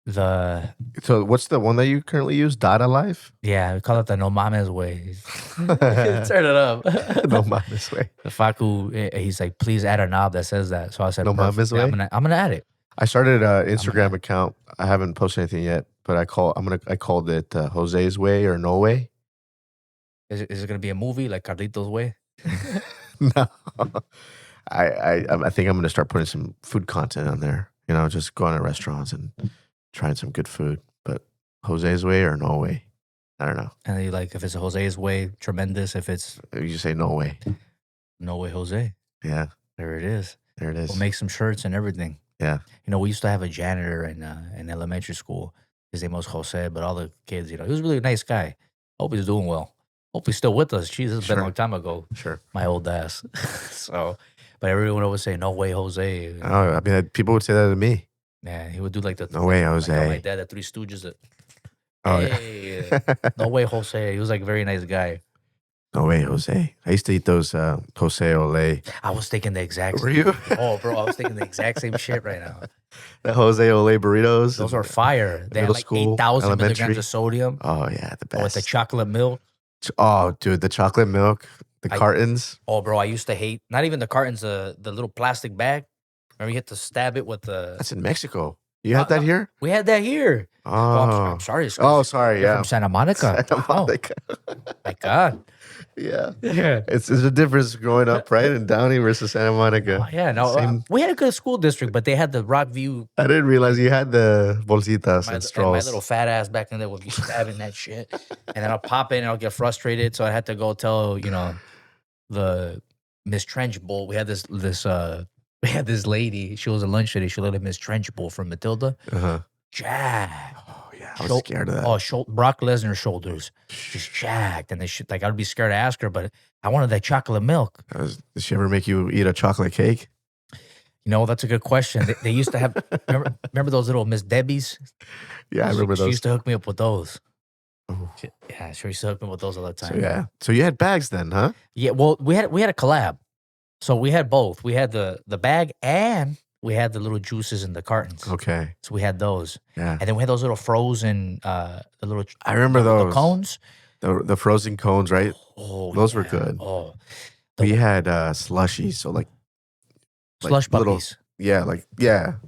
So what's the one that you currently use? Data Life? Yeah, we call it the No Mames way. Turn it up. No Mames way. The Faku, he's like, please add a knob that says that. So I said, No Mames way. I'm gonna add it. I started an Instagram account. I haven't posted anything yet, but I called it Jose's Way or No Way. Is it gonna be a movie like Carlito's Way? No. I think I'm gonna start putting some food content on there. Just going to restaurants and trying some good food. But Jose's Way or No Way? I don't know. And you like, if it's a Jose's Way, tremendous. If it's you say No Way. No Way Jose. Yeah. There it is. There it is. We'll make some shirts and everything. Yeah. We used to have a janitor in elementary school. His name was Jose, but all the kids, he was a really nice guy. Hope he's doing well. Hope he's still with us. Jesus, it's been a long time ago. Sure. My old ass. So, but everyone would say, No Way Jose. Oh, I mean, people would say that to me. Yeah, he would do like the No Way Jose. Like my dad, the Three Stooges. Hey, No Way Jose. He was like a very nice guy. No Way Jose. I used to eat those Jose Ole. I was thinking the exact same. Were you? Oh, bro, I was thinking the exact same shit right now. The Jose Ole burritos. Those are fire. They had like 8,000 milligrams of sodium. Oh, yeah, the best. With the chocolate milk. Oh, dude, the chocolate milk, the cartons. Oh, bro, I used to hate, not even the cartons, the little plastic bag. Remember, you had to stab it with the... That's in Mexico. You had that here? We had that here. Oh. I'm sorry. Oh, sorry, yeah. From Santa Monica. Santa Monica. Oh, my God. Yeah. It's a difference growing up, right? In Downey versus Santa Monica. Oh, yeah, no, we had a good school district, but they had the Rockview. I didn't realize you had the bolsitas and straws. My little fat ass back in there would be stabbing that shit. And then I'll pop in and I'll get frustrated. So I had to go tell, the Miss Trenchbull. We had this lady. She was a lunch lady. She looked like Miss Trenchbull from Matilda. Jack. Oh, yeah. I was scared of that. Oh, Brock Lesnar's shoulders. Just jacked. And like, I'd be scared to ask her, but I wanted that chocolate milk. Did she ever make you eat a chocolate cake? That's a good question. They used to have, remember those little Miss Debbie's? Yeah, I remember those. She used to hook me up with those. Ooh. Yeah, she used to hook me with those all the time. So you had bags then, huh? Yeah, well, we had a collab. So we had both. We had the bag and we had the little juices in the cartons. Okay. So we had those. Yeah. And then we had those little frozen, the little... I remember those. The cones. The frozen cones, right? Oh, those were good. Oh. We had slushies, so like slush puppies. Yeah.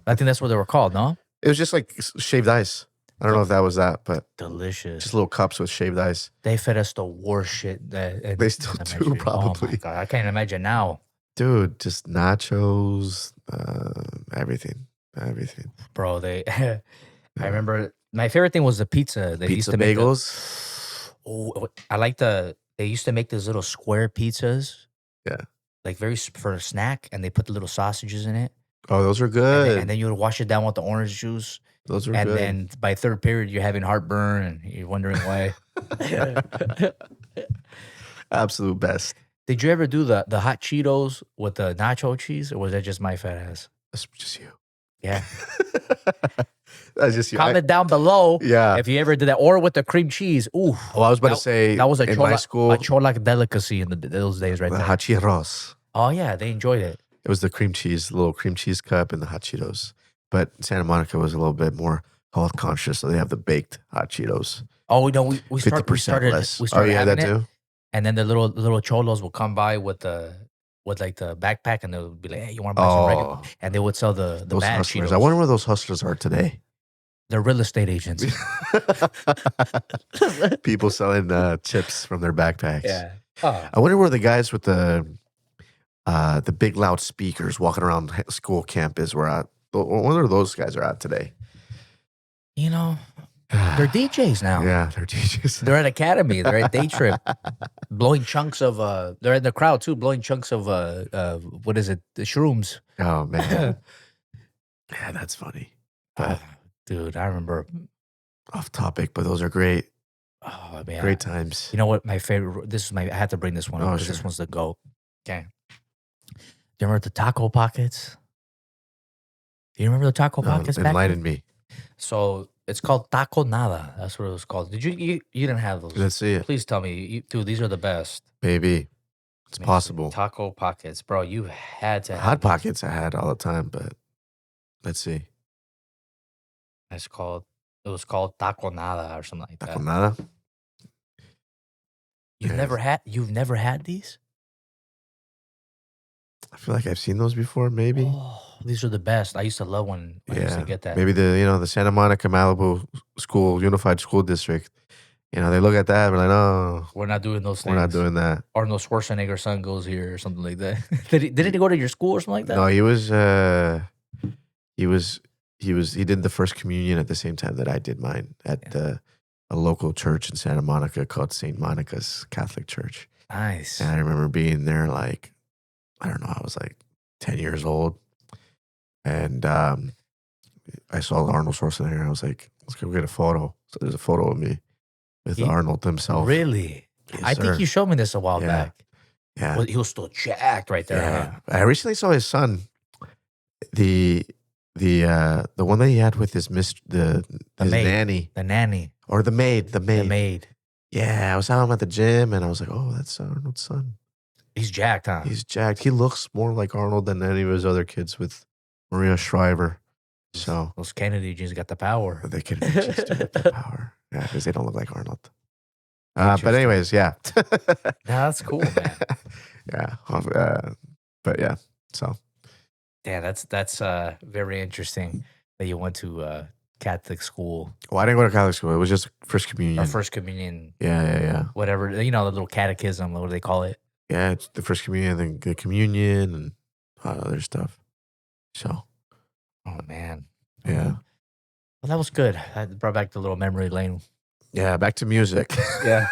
I think that's what they were called, no? It was just like shaved ice. I don't know if that was that, but delicious. Just little cups with shaved ice. They fed us the worst shit. They still do, probably. Oh my God, I can't imagine now. Dude, just nachos, everything. Bro, I remember my favorite thing was the pizza. They used to bagels. I like they used to make those little square pizzas. Yeah. Like for a snack, and they put the little sausages in it. Oh, those are good. And then you would wash it down with the orange juice. Those are good. And then by third period, you're having heartburn and you're wondering why. Absolute best. Did you ever do the hot Cheetos with the nacho cheese, or was that just my fat ass? That's just you. Yeah. That's just you. Comment down below Yeah. if you ever did that, or with the cream cheese. Ooh. Well, I was about to say that was in my school, a chola delicacy in those days, right the there. hot Cheetos. Oh yeah, they enjoyed it. It was the cream cheese, little cream cheese cup, and the hot Cheetos. But Santa Monica was a little bit more health conscious, so they have the baked hot Cheetos. Oh no, we 50% started less. we started having that it, too. and then the little cholos will come by with like the backpack, and they'll be like, "Hey, you want to buy some regular?" Oh, And they would sell the those bad hustlers. Cheetos. I wonder where those hustlers are today. They're real estate agents. People selling chips from their backpacks. Yeah. Oh. I wonder where the guys with the big loud speakers walking around school campus were at. I wonder where those guys are at today. You know, they're DJs now. Yeah, they're DJs. They're at Academy. They're at Day Trip, blowing chunks of. They're in the crowd too, blowing chunks of. What is it? The shrooms. Oh man, yeah, that's funny. But dude, I remember. Off topic, but those are great. Oh man, great times. You know what? My favorite. This is my. I had to bring this one up because sure. this one's the GOAT. Okay. Do you remember the taco pockets? Do you remember the taco pockets? Enlighten me. So it's called taco nada. That's what it was called. Did you didn't have those? Let's see it. Please tell me, dude. These are the best. Maybe it's possible. Taco pockets, bro. You had to have Hot Pockets. I had all the time, but let's see. It's called. It was called taco nada or something like that. Taco nada. You've never had these? I feel like I've seen those before. Maybe. Oh, these are the best. I used to love when I used to get that. Maybe the Santa Monica Malibu School Unified School District. They look at that and we're like, no, we're not doing those things. We're not doing that. Arnold Schwarzenegger son goes here or something like that. Did he go to your school or something like that? No, he did the first communion at the same time that I did mine at a local church in Santa Monica called St. Monica's Catholic Church. Nice. And I remember being there like, I don't know, I was like 10 years old. And I saw Arnold Schwarzenegger. I was like, let's go get a photo. So there's a photo of me with Arnold himself. Really? Yes, I think you showed me this a while back. Yeah. Well, he was still jacked right there. Yeah. Huh? I recently saw his son. The one that he had with his his nanny. The nanny. Or the maid. The maid. Yeah. I was out at the gym and I was like, oh, that's Arnold's son. He's jacked, huh? He's jacked. He looks more like Arnold than any of his other kids with Maria Shriver. So those Kennedy genes got the power. The Kennedy genes do get the power. Yeah, because they don't look like Arnold. But anyways, yeah. That's cool, man. Yeah. But yeah, so. Yeah, that's very interesting that you went to Catholic school. Well, I didn't go to Catholic school. It was just first communion. Or first communion. Yeah. Whatever, the little catechism, what do they call it? Yeah, it's the first communion, then the communion, and other stuff. So. Oh, man. Yeah. Well, that was good. That brought back the little memory lane. Yeah, back to music. Yeah,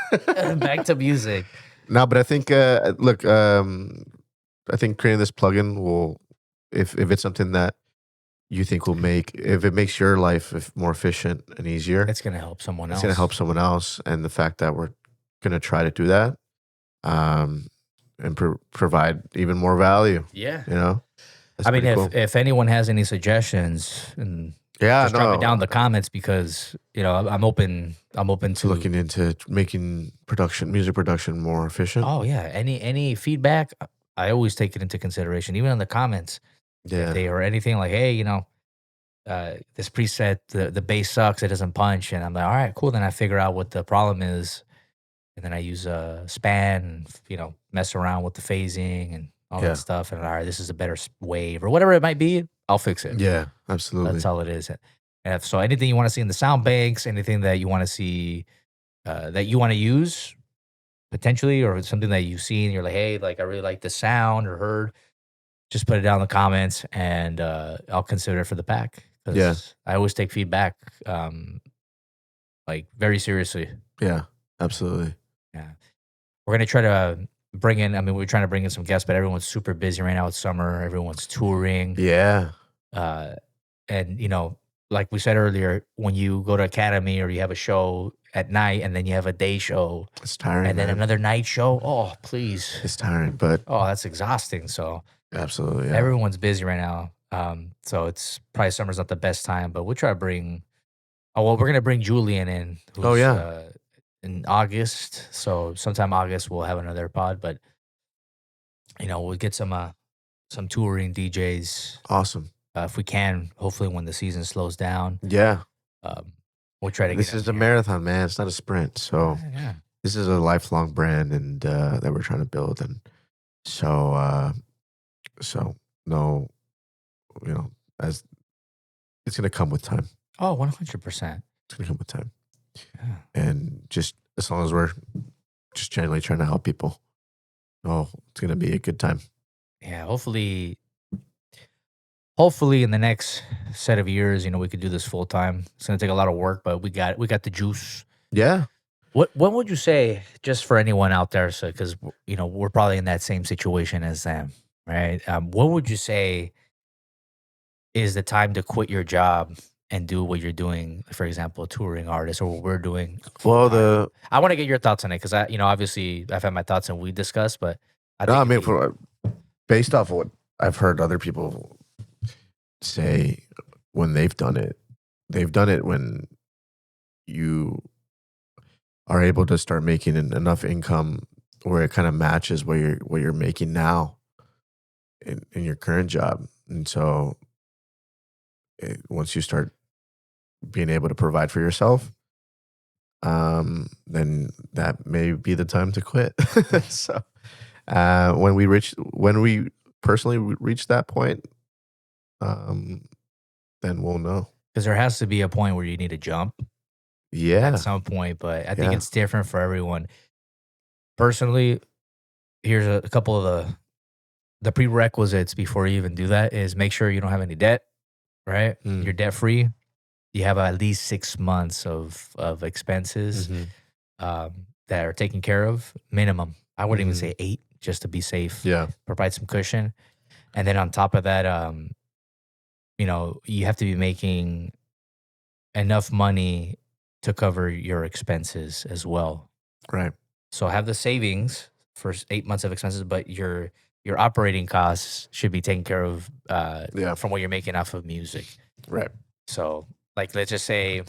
back to music. No, but I think, look, I think creating this plugin will, if it's something that you think will if it makes your life more efficient and easier, it's going to help someone else. It's going to help someone else. And the fact that we're going to try to do that and provide even more value. Yeah. I mean, if anyone has any suggestions, and just drop it down in the comments, because I'm open to looking into making music production more efficient. Oh yeah, any feedback, I always take it into consideration, even in the comments. Yeah, if they or anything like, hey, this preset, the bass sucks, it doesn't punch, and I'm like, all right, cool. Then I figure out what the problem is, and then I use a span, mess around with the phasing and all that stuff, and all right, this is a better wave or whatever it might be. I'll fix it. Yeah, absolutely. That's all it is. And so anything you want to see in the sound banks, anything that you want to see, that you want to use potentially, or something that you've seen, you're like, hey, like I really like the sound or heard, just put it down in the comments, and I'll consider it for the pack. Yeah, I always take feedback like very seriously. Yeah, absolutely. Yeah, we're gonna try to bring in. I mean, we're trying to bring in some guests, but everyone's super busy right now. It's summer. Everyone's touring. Yeah. And like we said earlier, when you go to Academy or you have a show at night, and then you have a day show, It's tiring, and then man. another night show. Oh, please. It's tiring, but Oh, that's exhausting. So absolutely, yeah. everyone's busy right now. So it's probably summer's not the best time, but we'll try to bring. Oh well, we're gonna bring Julian in, Oh who's yeah, in August. So sometime August we'll have another pod, but we'll get some touring DJs awesome. if we can. Hopefully, when the season slows down, Yeah, um, we'll try to get this them is a here. marathon, man. It's not a sprint. So Yeah. this is a lifelong brand, and that we're trying to build, and so so no, you know, as it's gonna come with time. Oh, 100%. It's gonna come with time, Yeah. and just as long as we're just generally trying to help people, oh, it's gonna be a good time. Yeah. Hopefully, in the next set of years, we could do this full time. It's gonna take a lot of work, but we got the juice. Yeah. What would you say, just for anyone out there, so because we're probably in that same situation as them, right? What would you say is the time to quit your job and do what you're doing? For example, a touring artist, or what we're doing full Well, time. the I want to get your thoughts on it because obviously I've had my thoughts and we discussed, but I no, think I it'd mean, be based off of what I've heard other people say when they've done it when you are able to start making enough income where it kind of matches what you're making now in your current job, and so once you start being able to provide for yourself, then that may be the time to quit. So when we personally reach that point, um, then we'll know. because there has to be a point where you need to jump at Yeah, some point, but I think yeah, it's different for everyone. Personally, here's a couple of the prerequisites before you even do that is make sure you don't have any debt, right? mm, You're debt free. You have at least 6 months of expenses hmm, that are taken care of, minimum. I wouldn't even mm, say 8, just to be safe. yeah, Provide some cushion, and then on top of that, you have to be making enough money to cover your expenses as well. right, So have the savings for 8 months of expenses, but your operating costs should be taken care of yeah, from what you're making off of music. right, So, like, let's just say,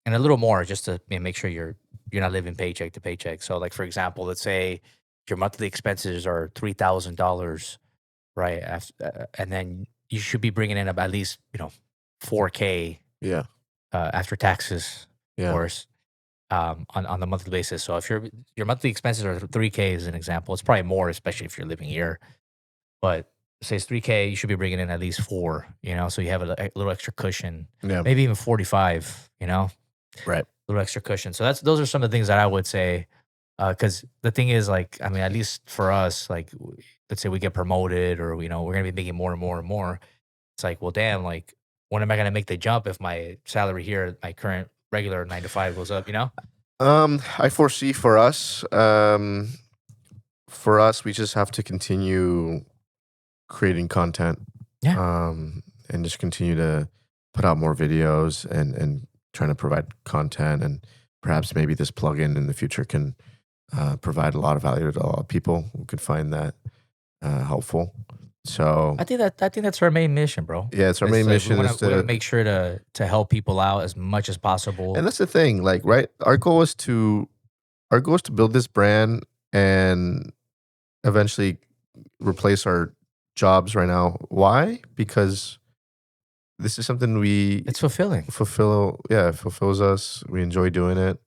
and a little more, just to make sure you're not living paycheck to paycheck. So, like, for example, let's say your monthly expenses are $3,000, right? And then you should be bringing in about at least 4K yeah, after taxes, of yeah, course, on the monthly basis. So if your monthly expenses are 3K as an example, it's probably more, especially if you're living here. But say it's 3K, you should be bringing in at least four. So you have a little extra cushion, yeah, maybe even 45. A right, little extra cushion. So those are some of the things that I would say. Because the thing is, like, I mean, at least for us, like, let's say we get promoted, or we're gonna be making more and more and more. It's like, well, damn, like, when am I gonna make the jump if my salary here at my current regular 9 to 5 goes up? I foresee for us, we just have to continue creating content, Yeah. and just continue to put out more videos and trying to provide content, and perhaps maybe this plugin in the future can provide a lot of value to a lot of people who could find that helpful. So I think that's our main mission, bro. yeah, it's our It's main like we mission wanna is we wanna to, make sure to help people out as much as and possible. that's the thing, like, right? Our goal is to build this brand and eventually replace our jobs right now. Why? Because this is something we It's fulfilling. fulfill. Yeah, it fulfills us. We enjoy doing it,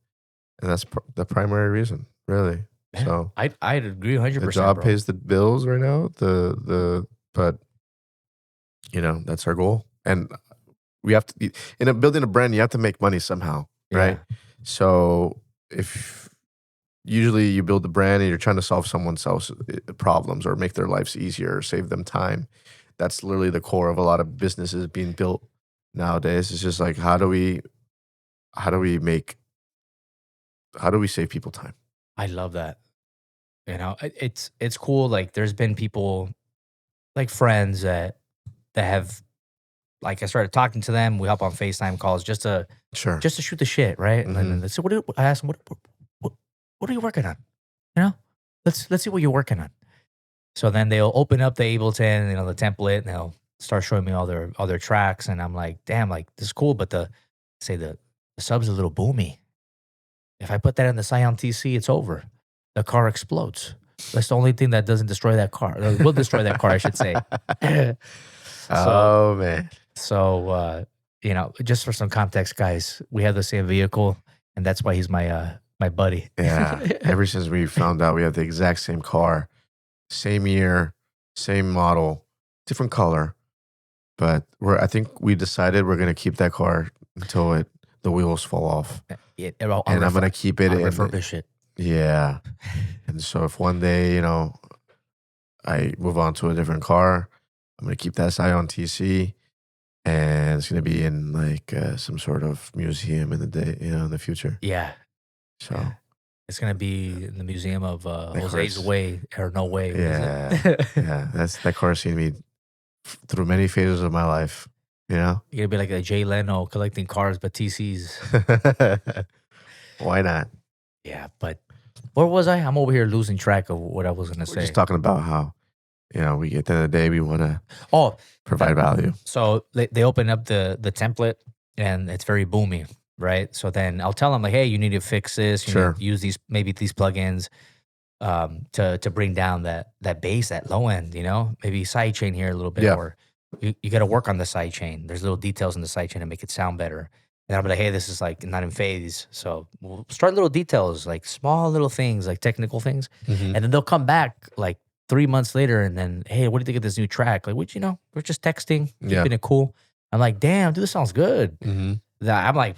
and that's the primary reason, really. Yeah. So I'd agree the 100%, job bro. pays the bills right now. But that's our goal, and we have to. Building a brand, you have to make money somehow, right? Yeah. So if usually you build a brand and you're trying to solve someone else's problems or make their lives easier or save them time, that's literally the core of a lot of businesses being built nowadays. It's just like, how do we make how do we save people time? I love that. It's cool. Like, there's been people, like, friends that have, like, I started talking to them. We hop on FaceTime calls just to Sure. just to shoot the shit, right? And then so I asked him, what are you working on? You know, let's see what you're working on. So then they'll open up the Ableton, the template, and they'll start showing me all their tracks, and I'm like, damn, like this is cool, but the sub's a little boomy. If I put that in the Scion Tc, it's over. The car explodes. That's the only thing that doesn't destroy that car. Will destroy that car, I should say. Oh man. So just for some context, guys, we have the same vehicle, and that's why he's my buddy. Yeah. Ever since we found out we have the exact same car, same year, same model, different color, but I think we decided we're gonna keep that car until the wheels fall off. And I'm gonna keep it I'll in. refurbish it. Yeah. And so if one day, I move on to a different car, I'm gonna keep that Scion Tc, and it's gonna be in like some sort of museum in the future. Yeah. So yeah. It's gonna be in the museum of Jose's car's- Way or No Way. Yeah. Yeah. That car has seen me through many phases of my life. You're gonna be like a Jay Leno collecting cars, but TCs. Why not? Yeah, but where was I? I'm over here losing track of what I was gonna say. We're just talking about how, we at the end of the day we want to provide value. So they open up the template, and it's very boomy, right? So then I'll tell them like, hey, you need to fix this. You need to use these plugins to bring down that bass, that low end. Maybe sidechain here a little bit, or you got to work on the sidechain. There's little details in the sidechain to make it sound better. And I'll be like, hey, this is like not in phase. So we'll start little details, like small little things, like technical things. And then they'll come back like 3 months later and then, hey, what do you think of this new track? Like, we're just texting, keeping it cool. I'm like, damn, dude, this sounds good. I'm like,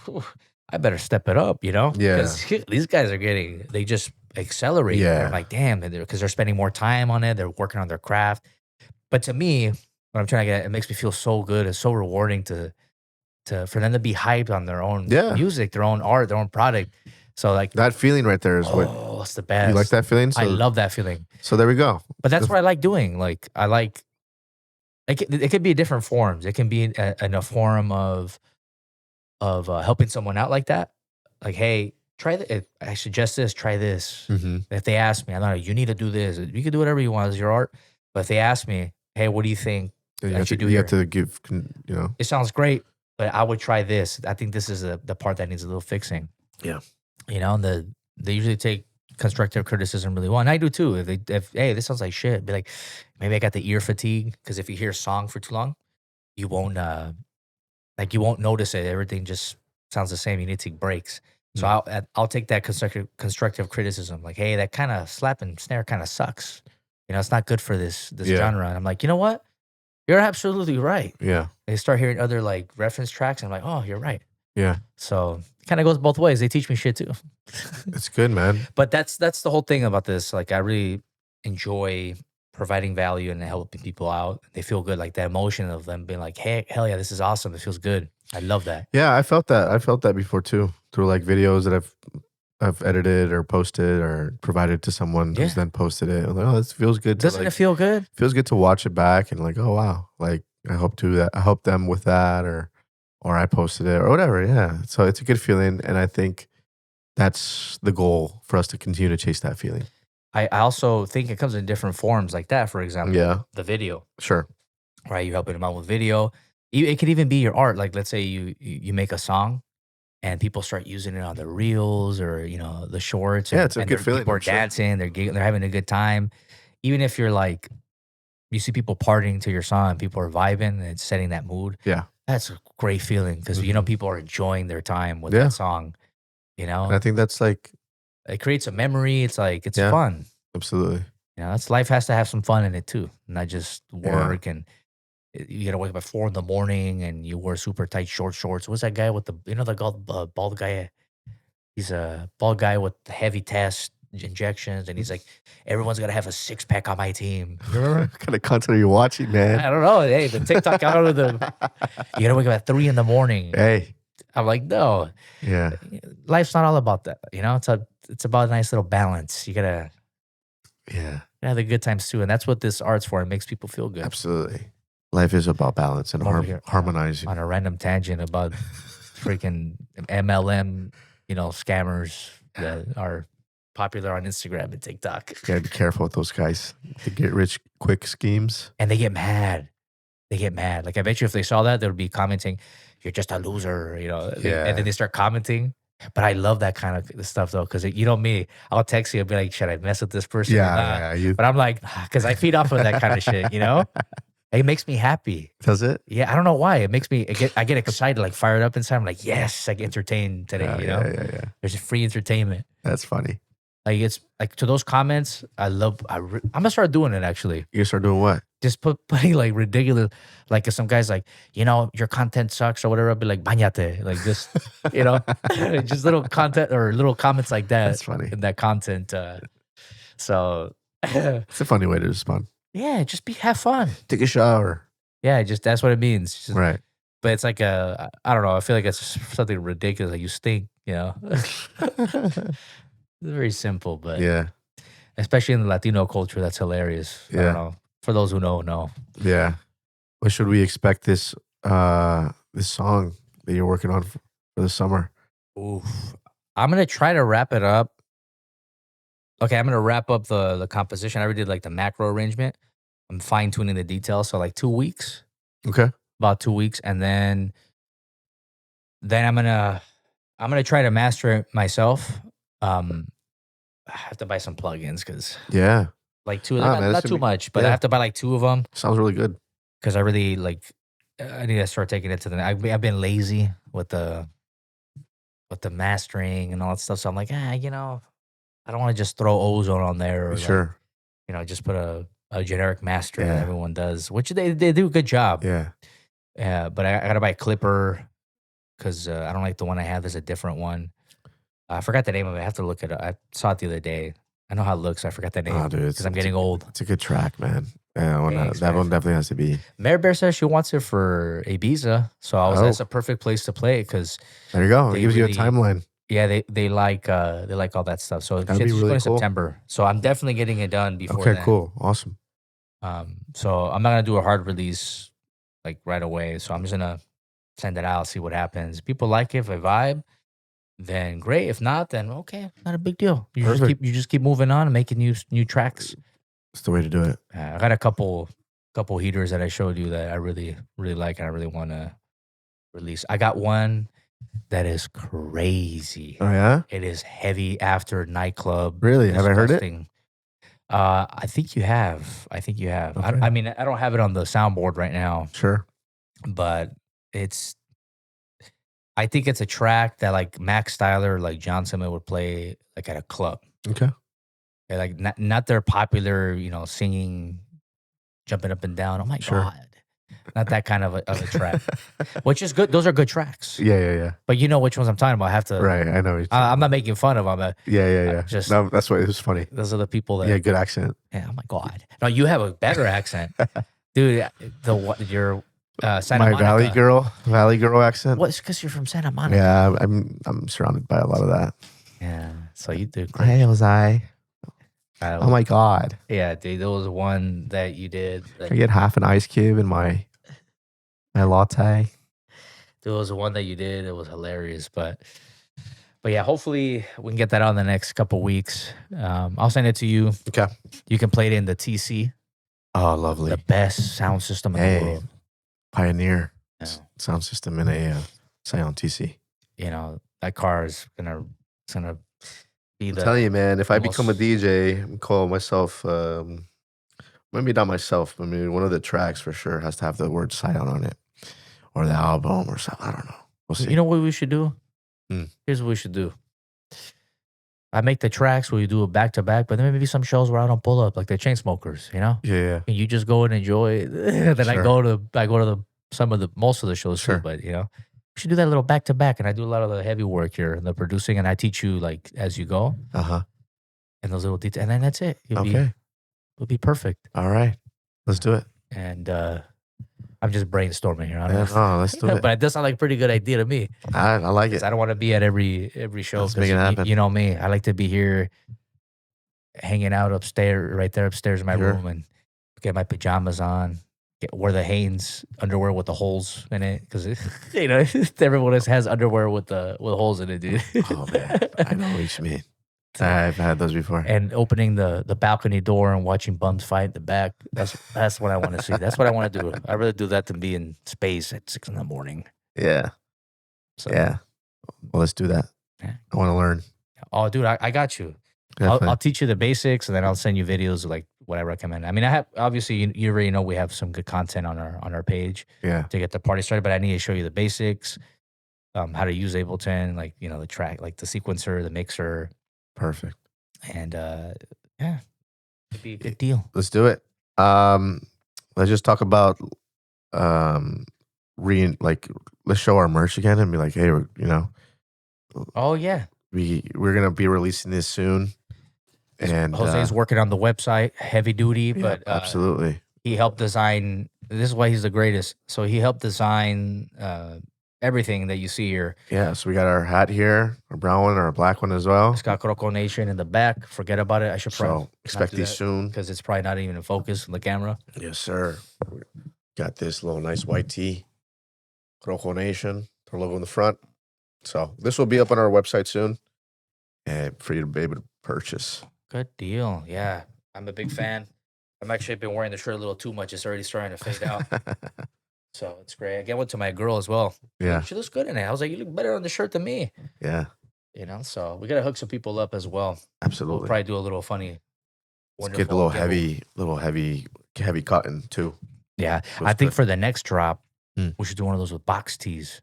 I better step it up, Because these guys they just accelerate. Yeah. I'm like, damn, because they're spending more time on it. They're working on their craft. But to me, what I'm trying to get, it makes me feel so good. It's so rewarding for them to be hyped on their own music, their own art, their own product. So like that feeling right there is it's the best. You like that feeling? I love that feeling. So there we go. But that's what I like doing. Like I like it could be different forms. It can be in a form of helping someone out like that. Like, hey, try that. I suggest this. Try this. If they ask me, I'm not. You need to do this. You can do whatever you want as your art. But if they ask me, hey, what do you think? You have to give. It sounds great, but I would try this. I think this is the part that needs a little fixing. Yeah. And they usually take constructive criticism really well. And I do too. If hey, this sounds like shit, be like, maybe I got the ear fatigue. Because if you hear a song for too long, you won't notice it. Everything just sounds the same. You need to take breaks. So I'll take that constructive criticism. Like, hey, that kind of slap and snare kind of sucks. It's not good for this genre. And I'm like, you know what? You're absolutely right. Yeah. They start hearing other like reference tracks, and I'm like, oh, you're right. Yeah. So it kind of goes both ways. They teach me shit too. It's good, man. But that's the whole thing about this. Like, I really enjoy providing value and helping people out. They feel good, like that emotion of them being like, hey, hell yeah, this is awesome. It feels good. I love that. Yeah, I felt that before too, through like videos that I've edited or posted or provided to someone who's then posted it. I'm like, oh, this feels good. Doesn't it feel good? Feels good to watch it back and like, oh wow, like I helped them with that, or I posted it or whatever. Yeah, so it's a good feeling, and I think that's the goal for us to continue to chase that feeling. I also think it comes in different forms like that. For example, the video. Sure. Right, you're helping them out with video. It could even be your art. Like, let's say you make a song, and people start using it on the reels or the shorts. Yeah, it's a good feeling. People are dancing. They're having a good time. Even if you're like, you see people partying to your song, and people are vibing and it's setting that mood. Yeah, that's a great feeling because people are enjoying their time with that song. And I think that's like, it creates a memory. It's like it's fun. Absolutely. That's life has to have some fun in it too, not just work and. You gotta wake up at 4 a.m. and you wear super tight short shorts. What's that guy with the bald guy? He's a bald guy with the heavy test injections, and he's like, everyone's gotta have a 6-pack on my team. Remember? What kind of content are you watching, man? I don't know. Hey, the TikTok out of the. You gotta wake up at 3 a.m. Hey, I'm like, no. Yeah. Life's not all about that. It's about a nice little balance. You gotta. Yeah. Have the good times too, and that's what this art's for. It makes people feel good. Absolutely. Life is about balance and harmonizing. On a random tangent about freaking MLM, scammers that are popular on Instagram and TikTok. Gotta be careful with those guys. They get rich quick schemes. And they get mad. Like, I bet you if they saw that, they would be commenting, "You're just a loser," Yeah. And then they start commenting. But I love that kind of stuff, though, because me, I'll text you and be like, "Should I mess with this person or not?" Yeah. But I'm like, because I feed off of that kind of shit, It makes me happy. Does it? Yeah, I don't know why. It makes me, I get excited, like fired up inside. I'm like, yes, I get entertained today, Yeah. There's a free entertainment. That's funny. Like, it's like, to those comments, I'm gonna start doing it, actually. You start doing what? Just putting like ridiculous, like if some guy's like, your content sucks or whatever, I'll be like, bañate, like just, just little content or little comments like that. That's funny. In that content. So It's a funny way to respond. yeah, just have fun. Take a shower. Yeah, that's what it means. Just, Right. But it's like I don't know. I feel like it's something ridiculous. Like, you stink, It's very simple, but Yeah. especially in the Latino culture, that's hilarious. I Yeah. don't know. For those who know. Yeah. What should we expect this song that you're working on for the summer? Oof. I'm gonna try to wrap it up. Okay, I'm gonna wrap up the composition. I already did like the macro arrangement. I'm fine tuning the details. So like 2 weeks, Okay. about 2 weeks, and then I'm gonna try to master it myself. I have to buy some plugins because Yeah. like two, Ah, man, not too much, but I yeah. have to buy like 2 of them Sounds really good. because I really I need to start taking it to I've been lazy with the mastering and all that stuff. So I'm like, I don't want to just throw ozone on there or Sure. just put a generic master that Yeah. everyone does, which they do a good job. Yeah. But I gotta buy a clipper because I don't like the one I have. There's a different one. I forgot the name of it. I have to look it up. I saw it the other day. I know how it looks. I forgot the name Oh, dude, because I'm getting old. It's a good track, man. Yeah, Thanks, that man. one definitely has to be. Mary Bear says she wants it for Ibiza, so that's a perfect place to play because There you go. It they gives you a really- timeline. yeah, they like all that stuff. So That'd be she's really going cool. September. So I'm definitely getting it done before Okay, then. cool. Awesome. So I'm not gonna do a hard release like right away. So I'm just gonna send it out, see what happens. If people like it, if I vibe, then great. If not, then okay, not a big deal. You just keep moving on and making new tracks. That's the way to do it. I got a couple heaters that I showed you that I really like and I really want to release. I got one that is crazy. Oh yeah? It is heavy after nightclub. Really? Have I heard it? Disgusting. I think you have. Okay. I mean, I don't have it on the soundboard right now, Sure. but I think it's a track that like Max Styler, like John Summit would play like at a club. Okay. They're like not their popular, singing, jumping up and down. Oh my Sure. God. Not that kind of a track, which is good. Those are good tracks. Yeah. But you know which ones I'm talking about. I have to. Right. I know. I'm not making fun of them. But Yeah. just- No, that's why it was funny. those are the people that. Yeah, good accent. Yeah, oh my God. No, you have a better accent. Dude, your Santa My Monica. Valley girl accent. Well, it's because you're from Santa Monica. Yeah, I'm surrounded by a lot of that. Yeah. So you do great. Hey, was I? Oh my God. Yeah, dude. There was one that you did. Can I get half an ice cube in my latte? There was one that you did. It was hilarious. But yeah, hopefully we can get that out in the next couple weeks. I'll send it to you. Okay. You can play it in the TC, Oh, lovely. the best sound system in the Hey, world. Pioneer Yeah. sound system in a Scion Tc. That car is gonna be I'm the. telling you, man, if I almost- become a DJ, I'm calling myself, maybe not myself, but maybe one of the tracks for sure has to have the word Scion on it or the album or something. I don't know. We'll see. You know what we should do? Hmm. Here's what we should do. I make the tracks where you do it back to back, but then maybe some shows where I don't pull up, like the Chainsmokers, Yeah. And you just go and enjoy it. Then I Sure. go to most of the shows Sure. too, but we should do that little back to back. And I do a lot of the heavy work here, the producing, and I teach you like as you go Uh-huh. and those little details, and then that's it. You'll be perfect. All right. Let's do it. And I'm just brainstorming here. I don't Yeah, know. no, let's do it. But it does sound like a pretty good idea to me. I like 'Cause it. I don't want to be at every show. Let's 'cause make it happen. You know me. I like to be here, hanging out right there upstairs in my Sure. room, and get my pajamas on, wear the Hanes underwear with the holes in it because everyone else has underwear with holes in it, dude. Oh man, I know what you mean. I've had those before. And opening the balcony door and watching bums fight in the back. That's what I want to see. That's what I want to do. I'd rather do that than be in space at 6 a.m. Yeah. So, yeah. Well, let's do that. Yeah. I want to learn. Oh, dude, I got you. I'll teach you the basics, and then I'll send you videos of like what I recommend. I mean, I have obviously you already know we have some good content on our page. Yeah. To get the party started, but I need to show you the basics, how to use Ableton, like the track, like the sequencer, the mixer. Perfect. And yeah, it'd be a good deal. Let's do it. Let's just talk about let's show our merch again and be like, hey, Oh yeah, we're gonna be releasing this soon. And Jose's working on the website, heavy duty, but absolutely, he helped design. This is why he's the greatest. So he helped design everything that you see here. Yeah, so we got our hat here, our brown one, our black one as well. It's got Croco Nation in the back. Forget about it. I should probably expect these soon because it's probably not even in focus on the camera. Yes, sir. Got this little nice white tee, Croco Nation, our logo in the front. So this will be up on our website soon, and for you to be able to purchase. Good deal. Yeah, I'm a big fan. I'm actually been wearing the shirt a little too much. It's already starting to fade out. So it's great. I gave one to my girl as well. Yeah. She looks good in it. I was like, you look better on the shirt than me. Yeah. So we got to hook some people up as well. Absolutely. We'll probably do a little funny. Let's get a little heavy cotton too. Yeah. I think for the next drop, we should do one of those with box tees.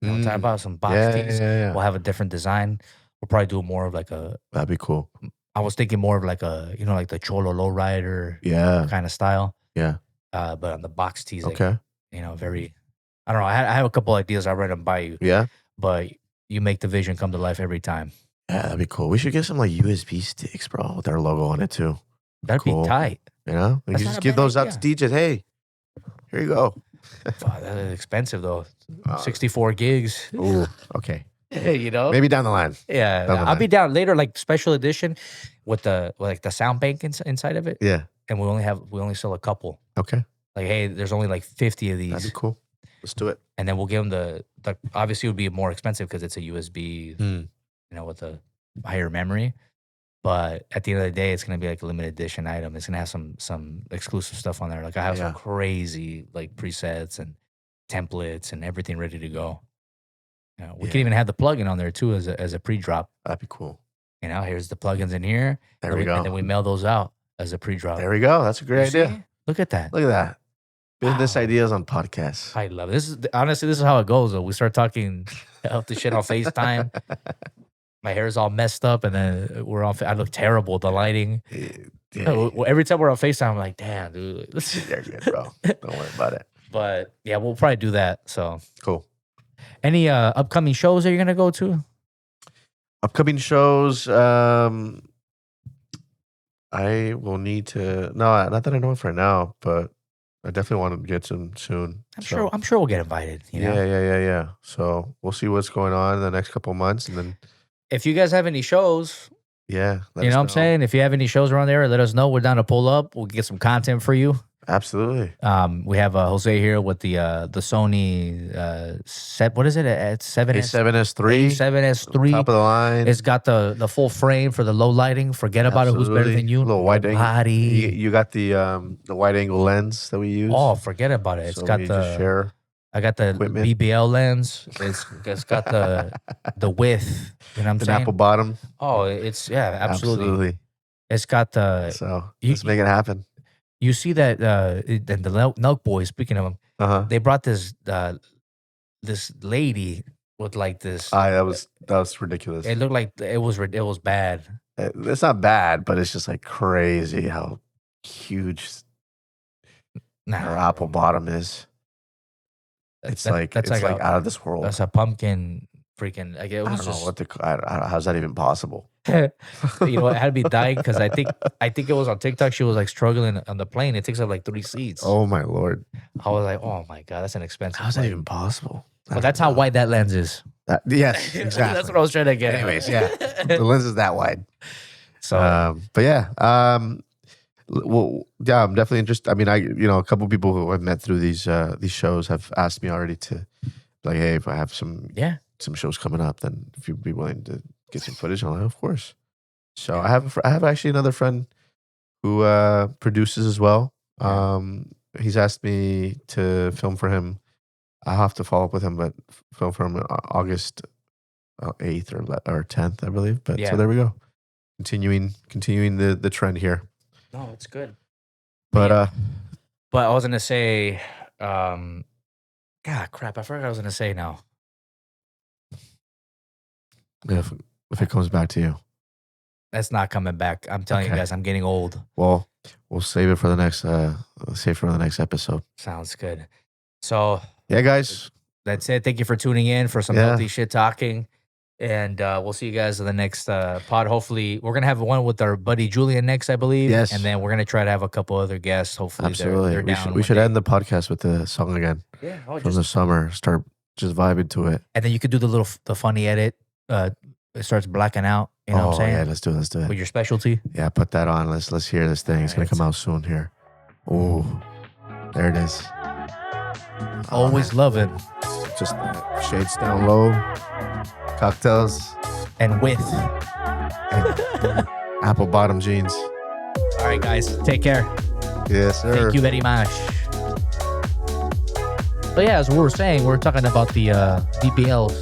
You know, talk about some box tees. Yeah. We'll have a different design. We'll probably do more of like that'd be cool. I was thinking more of like like the Cholo Lowrider kind of style. Yeah. But on the box tees, okay. Very, I don't know. I have a couple ideas. I'll run them by you. Yeah. But you make the vision come to life every time. Yeah, that'd be cool. We should get some like USB sticks, bro, with our logo on it too. That'd be tight. You know? You just give those out to DJs. Hey, here you go. That is expensive though. 64 gigs. Ooh, okay. Maybe down the line. Yeah, I'll be down later, like special edition with the sound bank inside of it. Yeah, and we only sell a couple. Okay. Like, hey, there's only like 50 of these. That'd be cool. Let's do it. And then we'll give them the obviously it would be more expensive because it's a USB, with a higher memory. But at the end of the day, it's gonna be like a limited edition item. It's gonna have some exclusive stuff on there. Like I have some crazy like presets and templates and everything ready to go. We can even have the plugin on there too as a pre-drop. That'd be cool. Here's the plugins in here. There we go. And then we mail those out as a pre-drop. There we go. That's a great idea. Look at that. Look at that. Business ideas on podcasts. I love it. This is how it goes. Though we start talking up the shit on FaceTime. My hair is all messed up, and then I look terrible. The lighting. Yeah. Every time we're on FaceTime, I'm like, damn, dude. You're good, bro. Don't worry about it. But yeah, we'll probably do that. So cool. Any upcoming shows that you're gonna go to? Upcoming shows. I will need to. No, not that I know of right now, but I definitely want to get some soon. I'm sure we'll get invited. Yeah. So we'll see what's going on in the next couple of months, and then if you guys have any shows, let you know what I'm saying. If you have any shows around there, let us know. We're down to pull up. We'll get some content for you. Absolutely. We have Jose here with the Sony set. What is it? It's 7S3. 7S3. Top of the line. It's got the full frame for the low lighting. Forget about it. Who's better than you? A little wide angle. Body. You got the wide angle lens that we use. Oh, forget about it. It's got the share. I got the equipment. BBL lens. It's got the width. You know what I'm saying? Apple bottom. Oh, it's absolutely. It's got the. So let's make it happen. You see that the Nelk Boys, speaking of them, they brought this lady with like this. That was ridiculous. It looked like it was bad. It's not bad, but it's just like crazy how huge her apple bottom is. It's like out of this world. That's a pumpkin freaking. Like it was I don't know how's that even possible? You know, I had to be dying because I think it was on TikTok. She was like struggling on the plane. It takes up like 3 seats. Oh my Lord! I was like, oh my God, that's an expensive. How's that even possible? But that's how wide that lens is. Yes, exactly. That's what I was trying to get. Anyways, yeah, the lens is that wide. So, but yeah, Well, yeah, I'm definitely interested. I mean, a couple people who I've met through these shows have asked me already to, like, hey, if I have some shows coming up, then if you'd be willing to get some footage, I'm like, of course. So I have actually another friend who produces as well. He's asked me to film for him. I'll have to follow up with him, but film for him August 8th or 10th, I believe. But so there we go. Continuing the trend here. No, it's good. But I was gonna say, God, crap! I forgot what I was gonna say now. If it comes back to you, that's not coming back. I'm telling you guys, I'm getting old. Well, we'll save it for the next episode. Sounds good. So yeah, guys, that's it. Thank you for tuning in for some healthy shit talking. And we'll see you guys in the next pod. Hopefully, we're going to have one with our buddy Julian next, I believe. Yes. And then we're going to try to have a couple other guests. Hopefully, absolutely. they're down. We should end the podcast with the song again. Yeah. From the summer. Start just vibing to it. And then you could do the funny edit. It starts blacking out. You know what I'm saying? Yeah, let's do it. With your specialty? Yeah, put that on. Let's hear this thing. It's going to come out soon here. Oh, there it is. Always love it. Just shades down low. Cocktails. And with. Apple bottom jeans. All right, guys. Take care. Yes, sir. Thank you very much. But yeah, as we were saying, we're talking about the BBLs.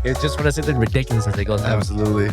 It's just when I say they're ridiculous as they go down. Absolutely.